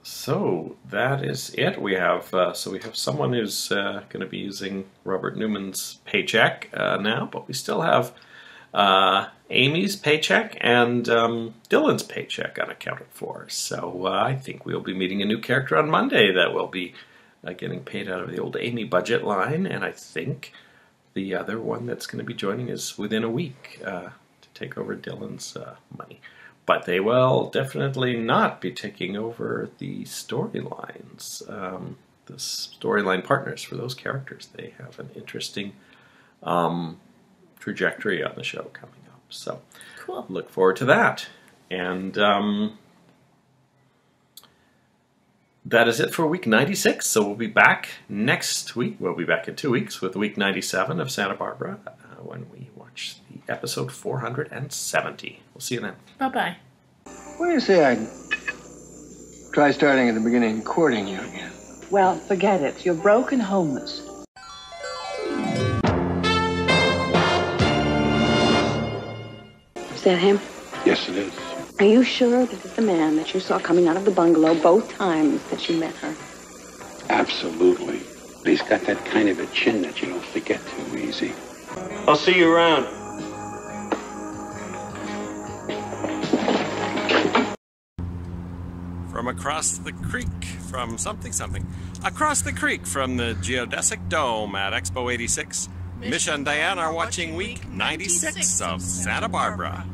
So that is it. We have someone who's going to be using Robert Newman's paycheck now, but we still have Amy's paycheck and Dylan's paycheck unaccounted for. So I think we'll be meeting a new character on Monday that will be getting paid out of the old Amy budget line, and I think the other one that's going to be joining is within a week to take over Dylan's money. But they will definitely not be taking over the storylines, the storyline partners for those characters. They have an interesting trajectory on the show coming up. So Cool. look forward to that. And that is it for week 96. So we'll be back next week. We'll be back in 2 weeks with week 97 of Santa Barbara when we watch the episode 470. We'll see you then. Bye-bye. What do you say I try starting at the beginning and courting you again? Well, forget it. You're broke and homeless. Is that him? Yes, it is. Are you sure this is the man that you saw coming out of the bungalow both times that you met her? Absolutely. But he's got that kind of a chin that you don't forget too easy. I'll see you around. From across the creek, from something. Across the creek from the Geodesic Dome at Expo 86, Misha and Dianne are watching week 96 of Santa Barbara.